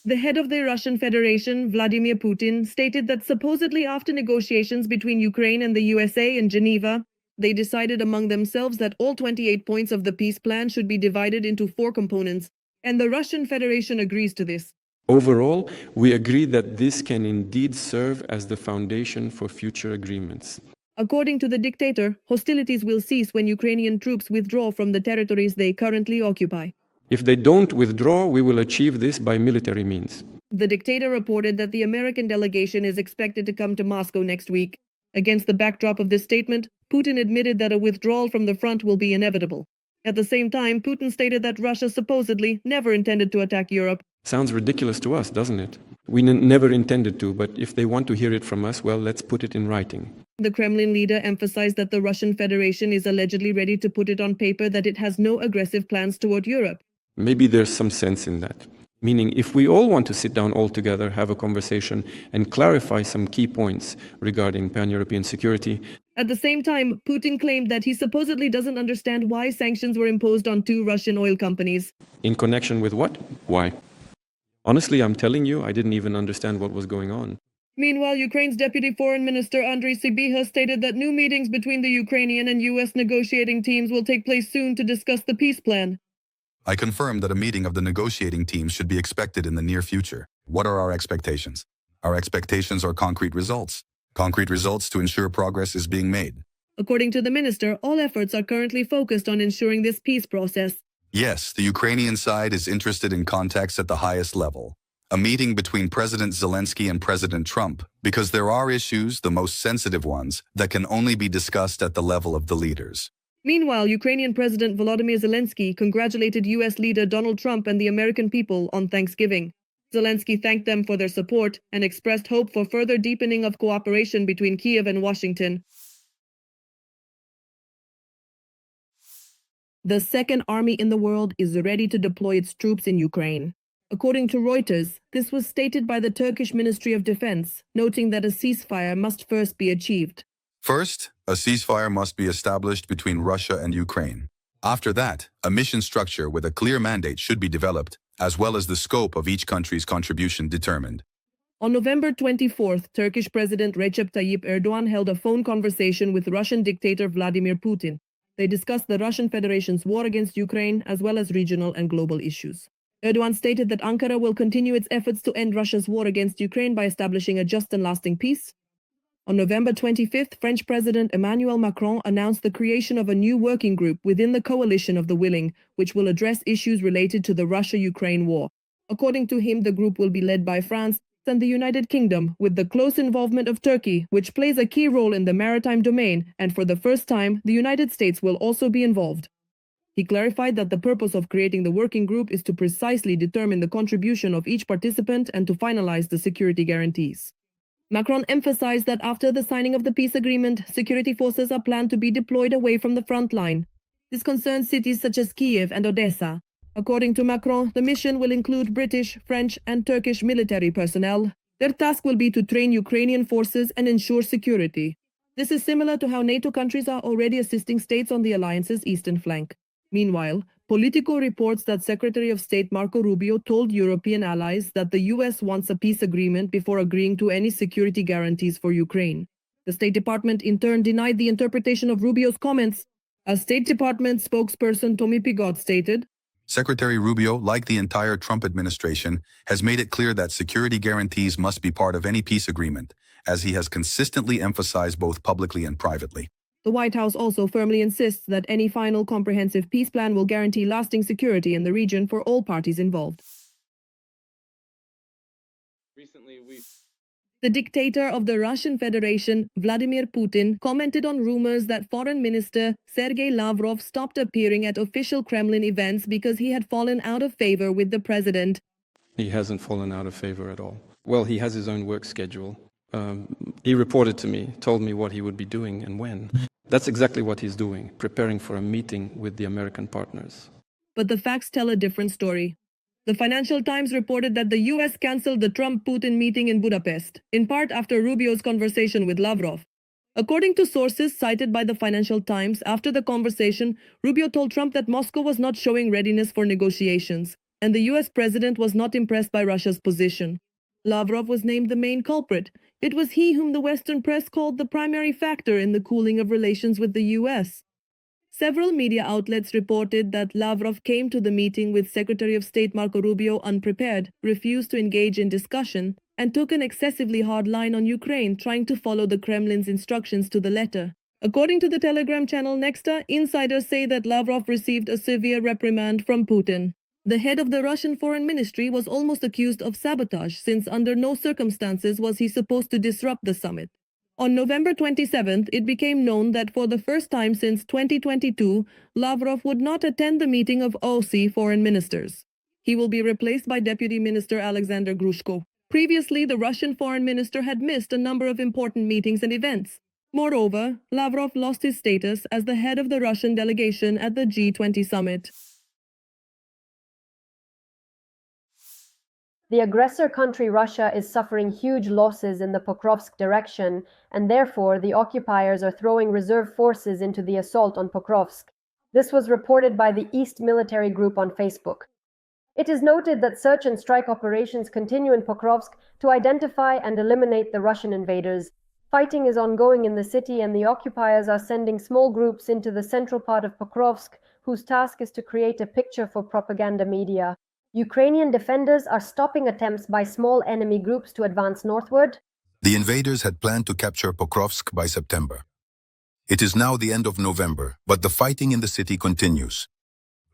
The head of the Russian Federation, Vladimir Putin, stated that supposedly after negotiations between Ukraine and the USA in Geneva, they decided among themselves that all 28 points of the peace plan should be divided into 4 components, and the Russian Federation agrees to this. Overall, we agree that this can indeed serve as the foundation for future agreements. According to the dictator, hostilities will cease when Ukrainian troops withdraw from the territories they currently occupy. If they don't withdraw, we will achieve this by military means. The dictator reported that the American delegation is expected to come to Moscow next week. Against the backdrop of this statement, Putin admitted that a withdrawal from the front will be inevitable. At the same time, Putin stated that Russia supposedly never intended to attack Europe. Sounds ridiculous to us, doesn't it? We never intended to, but if they want to hear it from us, well, let's put it in writing. The Kremlin leader emphasized that the Russian Federation is allegedly ready to put it on paper that it has no aggressive plans toward Europe. Maybe there's some sense in that. Meaning, if we all want to sit down all together, have a conversation, and clarify some key points regarding pan-European security. At the same time, Putin claimed that he supposedly doesn't understand why sanctions were imposed on 2 Russian oil companies. In connection with what? Why? Honestly, I'm telling you, I didn't even understand what was going on. Meanwhile, Ukraine's Deputy Foreign Minister Andriy Sybiha stated that new meetings between the Ukrainian and U.S. negotiating teams will take place soon to discuss the peace plan. I confirm that a meeting of the negotiating team should be expected in the near future. What are our expectations? Our expectations are concrete results. Concrete results to ensure progress is being made. According to the minister, all efforts are currently focused on ensuring this peace process. Yes, the Ukrainian side is interested in contacts at the highest level. A meeting between President Zelenskyy and President Trump, because there are issues, the most sensitive ones, that can only be discussed at the level of the leaders. Meanwhile, Ukrainian President Volodymyr Zelenskyy congratulated U.S. leader Donald Trump and the American people on Thanksgiving. Zelenskyy thanked them for their support and expressed hope for further deepening of cooperation between Kyiv and Washington. The second army in the world is ready to deploy its troops in Ukraine. According to Reuters, this was stated by the Turkish Ministry of Defense, noting that a ceasefire must first be achieved. First, a ceasefire must be established between Russia and Ukraine. After that, a mission structure with a clear mandate should be developed, as well as the scope of each country's contribution determined. On November 24th, Turkish President Recep Tayyip Erdogan held a phone conversation with Russian dictator Vladimir Putin. They discussed the Russian Federation's war against Ukraine as well as regional and global issues. Erdogan stated that Ankara will continue its efforts to end Russia's war against Ukraine by establishing a just and lasting peace. On November 25th, French President Emmanuel Macron announced the creation of a new working group within the coalition of the willing, which will address issues related to the Russia-Ukraine war. According to him, the group will be led by France and the United Kingdom, with the close involvement of Turkey, which plays a key role in the maritime domain, and for the first time, the United States will also be involved. He clarified that the purpose of creating the working group is to precisely determine the contribution of each participant and to finalize the security guarantees. Macron emphasized that after the signing of the peace agreement, security forces are planned to be deployed away from the front line. This concerns cities such as Kyiv and Odessa. According to Macron, the mission will include British, French, and Turkish military personnel. Their task will be to train Ukrainian forces and ensure security. This is similar to how NATO countries are already assisting states on the alliance's eastern flank. Meanwhile, Politico reports that Secretary of State Marco Rubio told European allies that the US wants a peace agreement before agreeing to any security guarantees for Ukraine. The State Department in turn denied the interpretation of Rubio's comments. A State Department spokesperson Tommy Pigot stated, Secretary Rubio, like the entire Trump administration, has made it clear that security guarantees must be part of any peace agreement, as he has consistently emphasized both publicly and privately. The White House also firmly insists that any final comprehensive peace plan will guarantee lasting security in the region for all parties involved. The dictator of the Russian Federation, Vladimir Putin, commented on rumors that Foreign Minister Sergei Lavrov stopped appearing at official Kremlin events because he had fallen out of favor with the president. He hasn't fallen out of favor at all. Well, he has his own work schedule. He reported to me, told me what he would be doing and when. That's exactly what he's doing, preparing for a meeting with the American partners. But the facts tell a different story. The Financial Times reported that the US canceled the Trump-Putin meeting in Budapest, in part after Rubio's conversation with Lavrov. According to sources cited by the Financial Times, after the conversation, Rubio told Trump that Moscow was not showing readiness for negotiations, and the US president was not impressed by Russia's position. Lavrov was named the main culprit. It was he whom the Western press called the primary factor in the cooling of relations with the US. Several media outlets reported that Lavrov came to the meeting with Secretary of State Marco Rubio unprepared, refused to engage in discussion, and took an excessively hard line on Ukraine, trying to follow the Kremlin's instructions to the letter. According to the Telegram channel Nexta, insiders say that Lavrov received a severe reprimand from Putin. The head of the Russian Foreign Ministry was almost accused of sabotage, since under no circumstances was he supposed to disrupt the summit. On November 27th, it became known that for the first time since 2022, Lavrov would not attend the meeting of OSCE foreign ministers. He will be replaced by Deputy Minister Alexander Grushko. Previously, the Russian foreign minister had missed a number of important meetings and events. Moreover, Lavrov lost his status as the head of the Russian delegation at the G20 summit. The aggressor country Russia is suffering huge losses in the Pokrovsk direction, and therefore the occupiers are throwing reserve forces into the assault on Pokrovsk. This was reported by the East Military Group on Facebook. It is noted that search and strike operations continue in Pokrovsk to identify and eliminate the Russian invaders. Fighting is ongoing in the city, and the occupiers are sending small groups into the central part of Pokrovsk, whose task is to create a picture for propaganda media. Ukrainian defenders are stopping attempts by small enemy groups to advance northward. The invaders had planned to capture Pokrovsk by September. It is now the end of November, but the fighting in the city continues.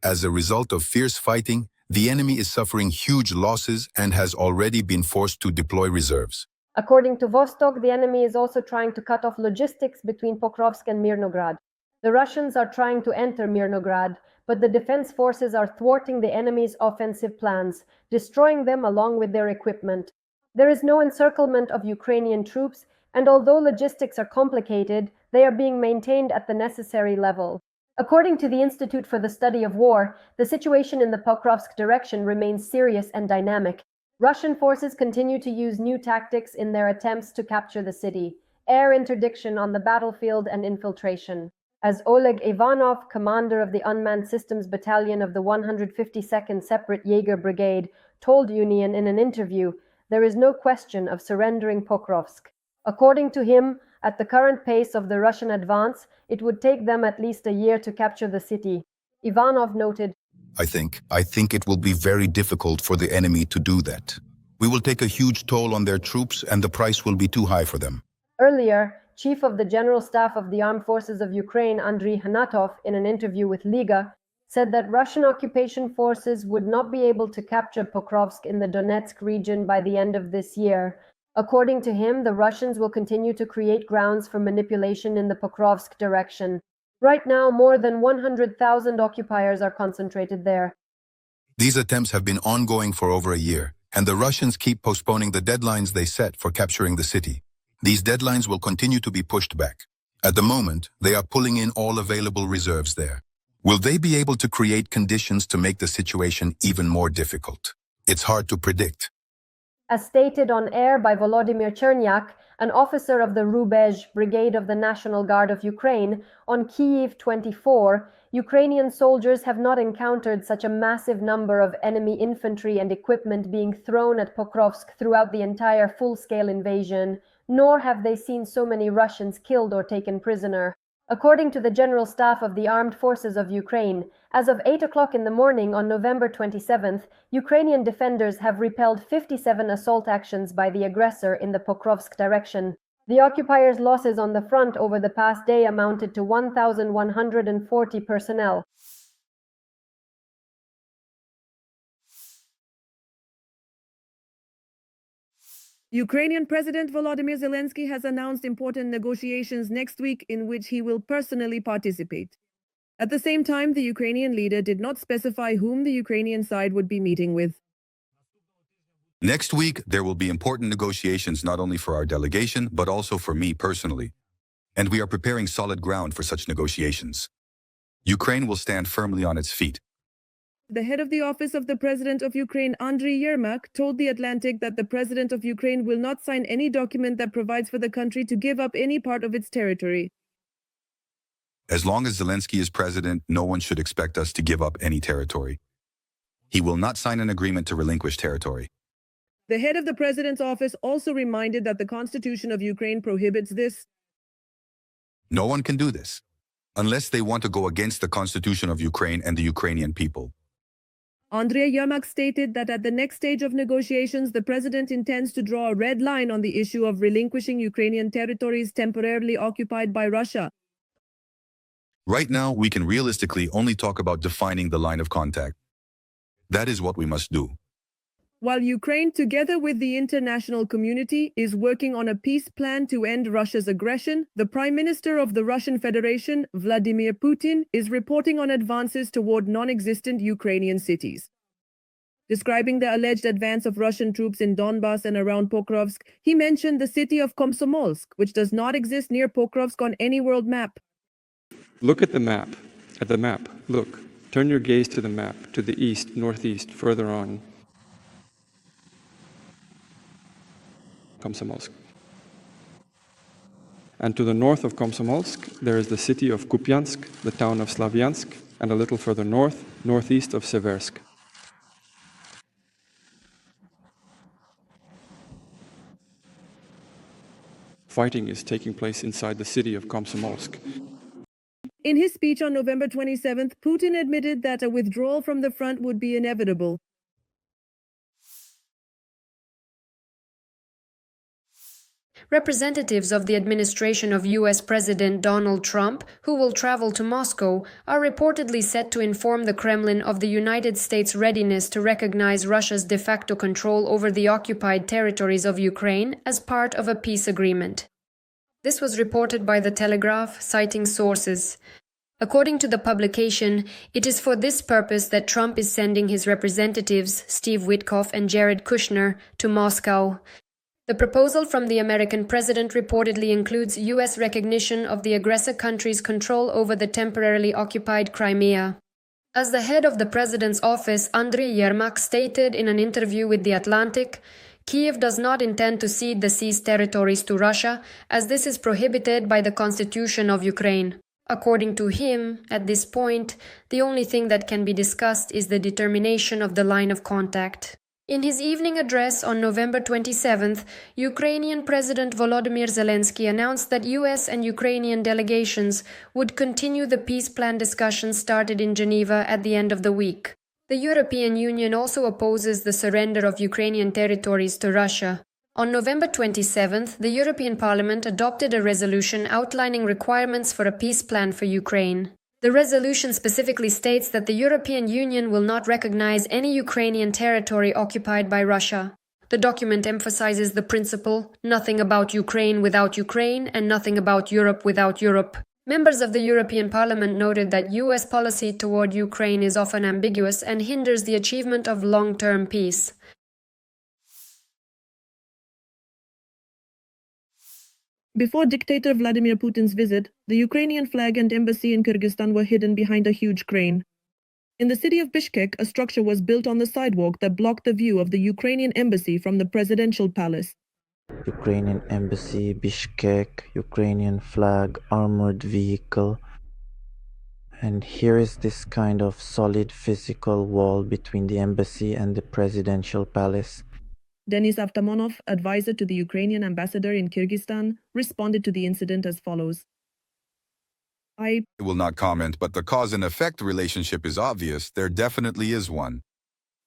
As a result of fierce fighting, the enemy is suffering huge losses and has already been forced to deploy reserves. According to Vostok, the enemy is also trying to cut off logistics between Pokrovsk and Mirnograd. The Russians are trying to enter Mirnograd, but the defense forces are thwarting the enemy's offensive plans, destroying them along with their equipment. There is no encirclement of Ukrainian troops, and although logistics are complicated, they are being maintained at the necessary level. According to the Institute for the Study of War, the situation in the Pokrovsk direction remains serious and dynamic. Russian forces continue to use new tactics in their attempts to capture the city: air interdiction on the battlefield and infiltration. As Oleg Ivanov, commander of the Unmanned Systems Battalion of the 152nd Separate Jaeger Brigade, told Unian in an interview, there is no question of surrendering Pokrovsk. According to him, at the current pace of the Russian advance, it would take them at least a year to capture the city. Ivanov noted, I think it will be very difficult for the enemy to do that. We will take a huge toll on their troops, and the price will be too high for them. Earlier, Chief of the General Staff of the Armed Forces of Ukraine, Andriy Hanatov, in an interview with Liga, said that Russian occupation forces would not be able to capture Pokrovsk in the Donetsk region by the end of this year. According to him, the Russians will continue to create grounds for manipulation in the Pokrovsk direction. Right now, more than 100,000 occupiers are concentrated there. These attempts have been ongoing for over a year, and the Russians keep postponing the deadlines they set for capturing the city. These deadlines will continue to be pushed back. At the moment, they are pulling in all available reserves there. Will they be able to create conditions to make the situation even more difficult? It's hard to predict. As stated on air by Volodymyr Chernyak, an officer of the Rubezh Brigade of the National Guard of Ukraine, on Kyiv 24, Ukrainian soldiers have not encountered such a massive number of enemy infantry and equipment being thrown at Pokrovsk throughout the entire full-scale invasion, nor have they seen so many Russians killed or taken prisoner. According to the General Staff of the Armed Forces of Ukraine, as of 8 o'clock in the morning on November 27th, Ukrainian defenders have repelled 57 assault actions by the aggressor in the Pokrovsk direction. The occupiers' losses on the front over the past day amounted to 1,140 personnel. Ukrainian President Volodymyr Zelenskyy has announced important negotiations next week in which he will personally participate. At the same time, the Ukrainian leader did not specify whom the Ukrainian side would be meeting with. Next week, there will be important negotiations not only for our delegation, but also for me personally. And we are preparing solid ground for such negotiations. Ukraine will stand firmly on its feet. The head of the office of the President of Ukraine, Andriy Yermak, told The Atlantic that the President of Ukraine will not sign any document that provides for the country to give up any part of its territory. As long as Zelenskyy is president, no one should expect us to give up any territory. He will not sign an agreement to relinquish territory. The head of the President's office also reminded that the Constitution of Ukraine prohibits this. No one can do this, unless they want to go against the Constitution of Ukraine and the Ukrainian people. Andriy Yermak stated that at the next stage of negotiations, the president intends to draw a red line on the issue of relinquishing Ukrainian territories temporarily occupied by Russia. Right now, we can realistically only talk about defining the line of contact. That is what we must do. While Ukraine, together with the international community, is working on a peace plan to end Russia's aggression, the Prime Minister of the Russian Federation, Vladimir Putin, is reporting on advances toward non-existent Ukrainian cities. Describing the alleged advance of Russian troops in Donbas and around Pokrovsk, he mentioned the city of Komsomolsk, which does not exist near Pokrovsk on any world map. Look at the map. Look. Turn your gaze to the map, to the east, northeast, further on. Komsomolsk. And to the north of Komsomolsk, there is the city of Kupiansk, the town of Slavyansk, and a little further north, northeast of Seversk. Fighting is taking place inside the city of Komsomolsk. In his speech on November 27th, Putin admitted that a withdrawal from the front would be inevitable. Representatives of the administration of US President Donald Trump, who will travel to Moscow, are reportedly set to inform the Kremlin of the United States' readiness to recognize Russia's de facto control over the occupied territories of Ukraine as part of a peace agreement. This was reported by The Telegraph, citing sources. According to the publication, it is for this purpose that Trump is sending his representatives, Steve Whitcoff and Jared Kushner, to Moscow. The proposal from the American president reportedly includes U.S. recognition of the aggressor country's control over the temporarily occupied Crimea. As the head of the president's office, Andriy Yermak, stated in an interview with The Atlantic, Kyiv does not intend to cede the seized territories to Russia, as this is prohibited by the Constitution of Ukraine. According to him, at this point, the only thing that can be discussed is the determination of the line of contact. In his evening address on November 27th, Ukrainian President Volodymyr Zelenskyy announced that US and Ukrainian delegations would continue the peace plan discussions started in Geneva at the end of the week. The European Union also opposes the surrender of Ukrainian territories to Russia. On November 27th, the European Parliament adopted a resolution outlining requirements for a peace plan for Ukraine. The resolution specifically states that the European Union will not recognize any Ukrainian territory occupied by Russia. The document emphasizes the principle, nothing about Ukraine without Ukraine and nothing about Europe without Europe. Members of the European Parliament noted that US policy toward Ukraine is often ambiguous and hinders the achievement of long-term peace. Before dictator Vladimir Putin's visit, the Ukrainian flag and embassy in Kyrgyzstan were hidden behind a huge crane. In the city of Bishkek, a structure was built on the sidewalk that blocked the view of the Ukrainian embassy from the presidential palace. Ukrainian embassy, Bishkek, Ukrainian flag, armored vehicle. And here is this kind of solid physical wall between the embassy and the presidential palace. Denis Avtamonov, advisor to the Ukrainian ambassador in Kyrgyzstan, responded to the incident as follows. I will not comment, but the cause and effect relationship is obvious. There definitely is one.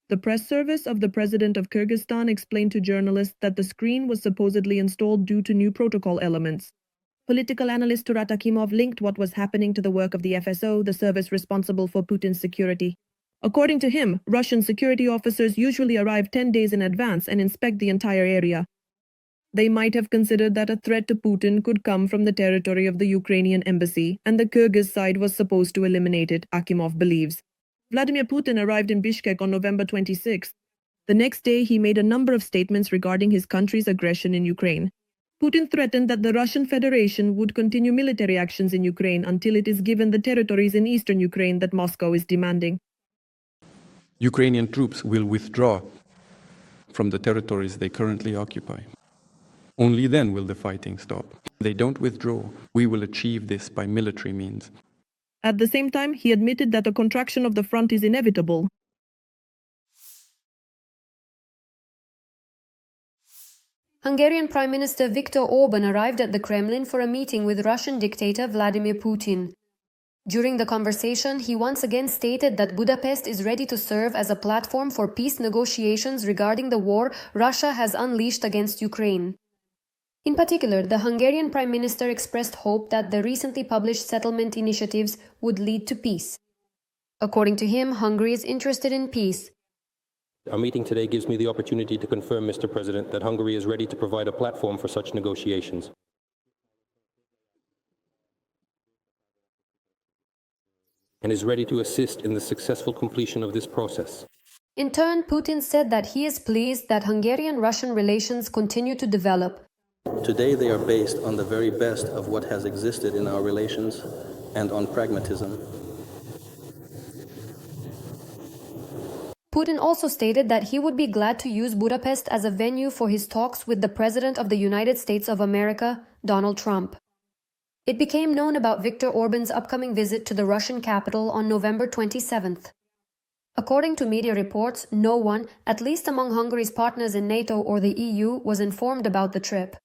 The press service of the president of Kyrgyzstan explained to journalists that the screen was supposedly installed due to new protocol elements. Political analyst Turat Akimov linked what was happening to the work of the FSO, the service responsible for Putin's security. According to him, Russian security officers usually arrive 10 days in advance and inspect the entire area. They might have considered that a threat to Putin could come from the territory of the Ukrainian embassy, and the Kyrgyz side was supposed to eliminate it, Akimov believes. Vladimir Putin arrived in Bishkek on November 26th. The next day, he made a number of statements regarding his country's aggression in Ukraine. Putin threatened that the Russian Federation would continue military actions in Ukraine until it is given the territories in eastern Ukraine that Moscow is demanding. Ukrainian troops will withdraw from the territories they currently occupy. Only then will the fighting stop. If they don't withdraw, we will achieve this by military means. At the same time, he admitted that a contraction of the front is inevitable. Hungarian Prime Minister Viktor Orban arrived at the Kremlin for a meeting with Russian dictator Vladimir Putin. During the conversation, he once again stated that Budapest is ready to serve as a platform for peace negotiations regarding the war Russia has unleashed against Ukraine. In particular, the Hungarian Prime Minister expressed hope that the recently published settlement initiatives would lead to peace. According to him, Hungary is interested in peace. Our meeting today gives me the opportunity to confirm, Mr. President, that Hungary is ready to provide a platform for such negotiations. And is ready to assist in the successful completion of this process. In turn, Putin said that he is pleased that Hungarian-Russian relations continue to develop. Today they are based on the very best of what has existed in our relations and on pragmatism. Putin also stated that he would be glad to use Budapest as a venue for his talks with the President of the United States of America, Donald Trump. It became known about Viktor Orban's upcoming visit to the Russian capital on November 27th. According to media reports, no one, at least among Hungary's partners in NATO or the EU, was informed about the trip.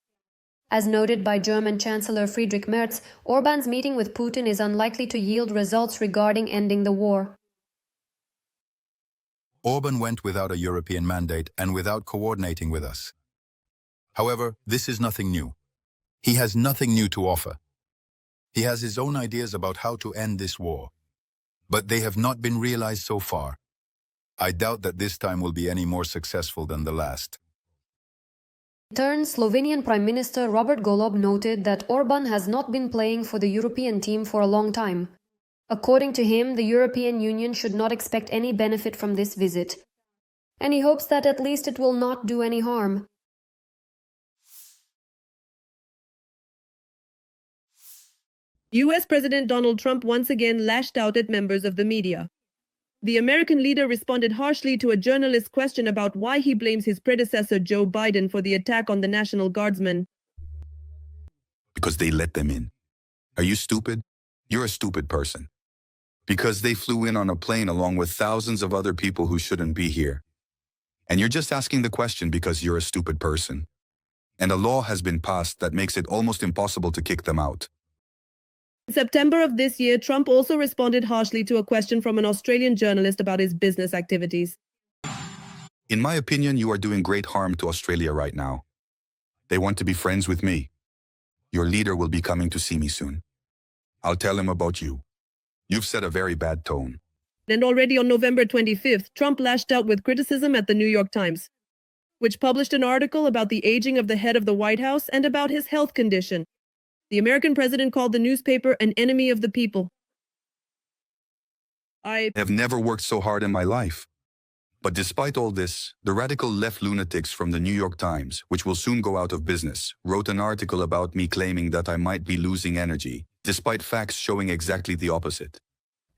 As noted by German Chancellor Friedrich Merz, Orban's meeting with Putin is unlikely to yield results regarding ending the war. Orban went without a European mandate and without coordinating with us. However, this is nothing new. He has nothing new to offer. He has his own ideas about how to end this war, but they have not been realized so far. I doubt that this time will be any more successful than the last. In turn, Slovenian Prime Minister Robert Golob noted that Orban has not been playing for the European team for a long time. According to him, the European Union should not expect any benefit from this visit, and he hopes that at least it will not do any harm. US President Donald Trump once again lashed out at members of the media. The American leader responded harshly to a journalist's question about why he blames his predecessor Joe Biden for the attack on the National Guardsmen. Because they let them in. Are you stupid? You're a stupid person. Because they flew in on a plane along with thousands of other people who shouldn't be here. And you're just asking the question because you're a stupid person. And a law has been passed that makes it almost impossible to kick them out. In September of this year, Trump also responded harshly to a question from an Australian journalist about his business activities. In my opinion, you are doing great harm to Australia right now. They want to be friends with me. Your leader will be coming to see me soon. I'll tell him about you. You've set a very bad tone. And already on November 25th, Trump lashed out with criticism at the New York Times, which published an article about the aging of the head of the White House and about his health condition. The American president called the newspaper an enemy of the people. I have never worked so hard in my life. But despite all this, the radical left lunatics from the New York Times, which will soon go out of business, wrote an article about me claiming that I might be losing energy, despite facts showing exactly the opposite.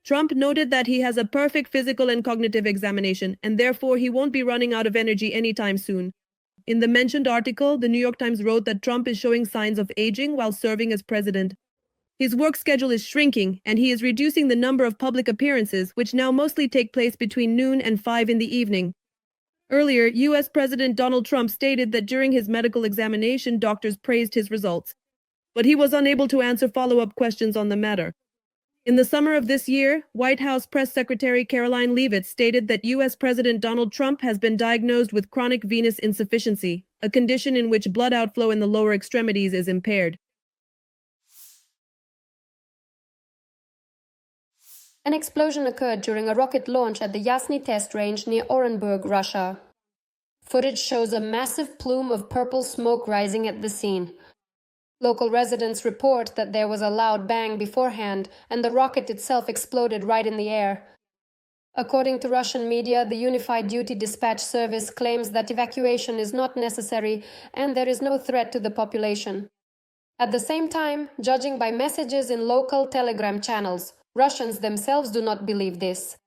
Trump noted that he has a perfect physical and cognitive examination, and therefore he won't be running out of energy anytime soon. In the mentioned article, the New York Times wrote that Trump is showing signs of aging while serving as president. His work schedule is shrinking, and he is reducing the number of public appearances, which now mostly take place between noon and 5 in the evening. Earlier, US President Donald Trump stated that during his medical examination, doctors praised his results, but he was unable to answer follow-up questions on the matter. In the summer of this year, White House Press Secretary Caroline Leavitt stated that US President Donald Trump has been diagnosed with chronic venous insufficiency, a condition in which blood outflow in the lower extremities is impaired. An explosion occurred during a rocket launch at the Yasny test range near Orenburg, Russia. Footage shows a massive plume of purple smoke rising at the scene. Local residents report that there was a loud bang beforehand, and the rocket itself exploded right in the air. According to Russian media, the Unified Duty Dispatch Service claims that evacuation is not necessary and there is no threat to the population. At the same time, judging by messages in local Telegram channels, Russians themselves do not believe this.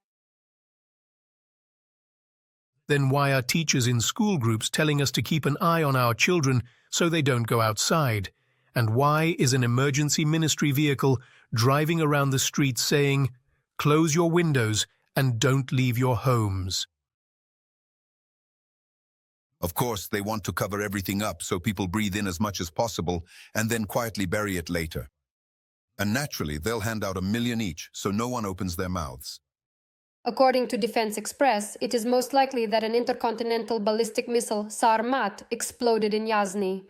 Then why are teachers in school groups telling us to keep an eye on our children so they don't go outside? And why is an emergency ministry vehicle driving around the streets saying, "Close your windows and don't leave your homes"? Of course, they want to cover everything up so people breathe in as much as possible and then quietly bury it later. And naturally, they'll hand out $1 million each, so no one opens their mouths. According to Defense Express, it is most likely that an intercontinental ballistic missile, Sarmat, exploded in Yasny.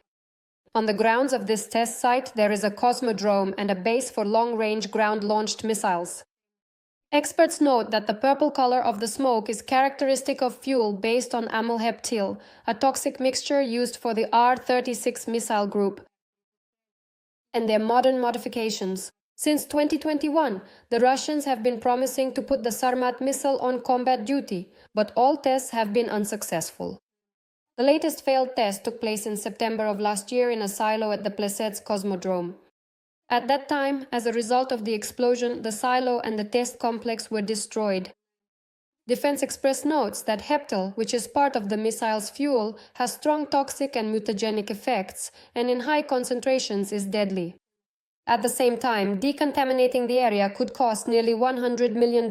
On the grounds of this test site, there is a cosmodrome and a base for long-range ground-launched missiles. Experts note that the purple color of the smoke is characteristic of fuel based on amylheptyl, a toxic mixture used for the R-36 missile group and their modern modifications. Since 2021, the Russians have been promising to put the Sarmat missile on combat duty, but all tests have been unsuccessful. The latest failed test took place in September of last year in a silo at the Plesets Cosmodrome. At that time, as a result of the explosion, the silo and the test complex were destroyed. Defense Express notes that heptyl, which is part of the missile's fuel, has strong toxic and mutagenic effects, and in high concentrations is deadly. At the same time, decontaminating the area could cost nearly $100 million.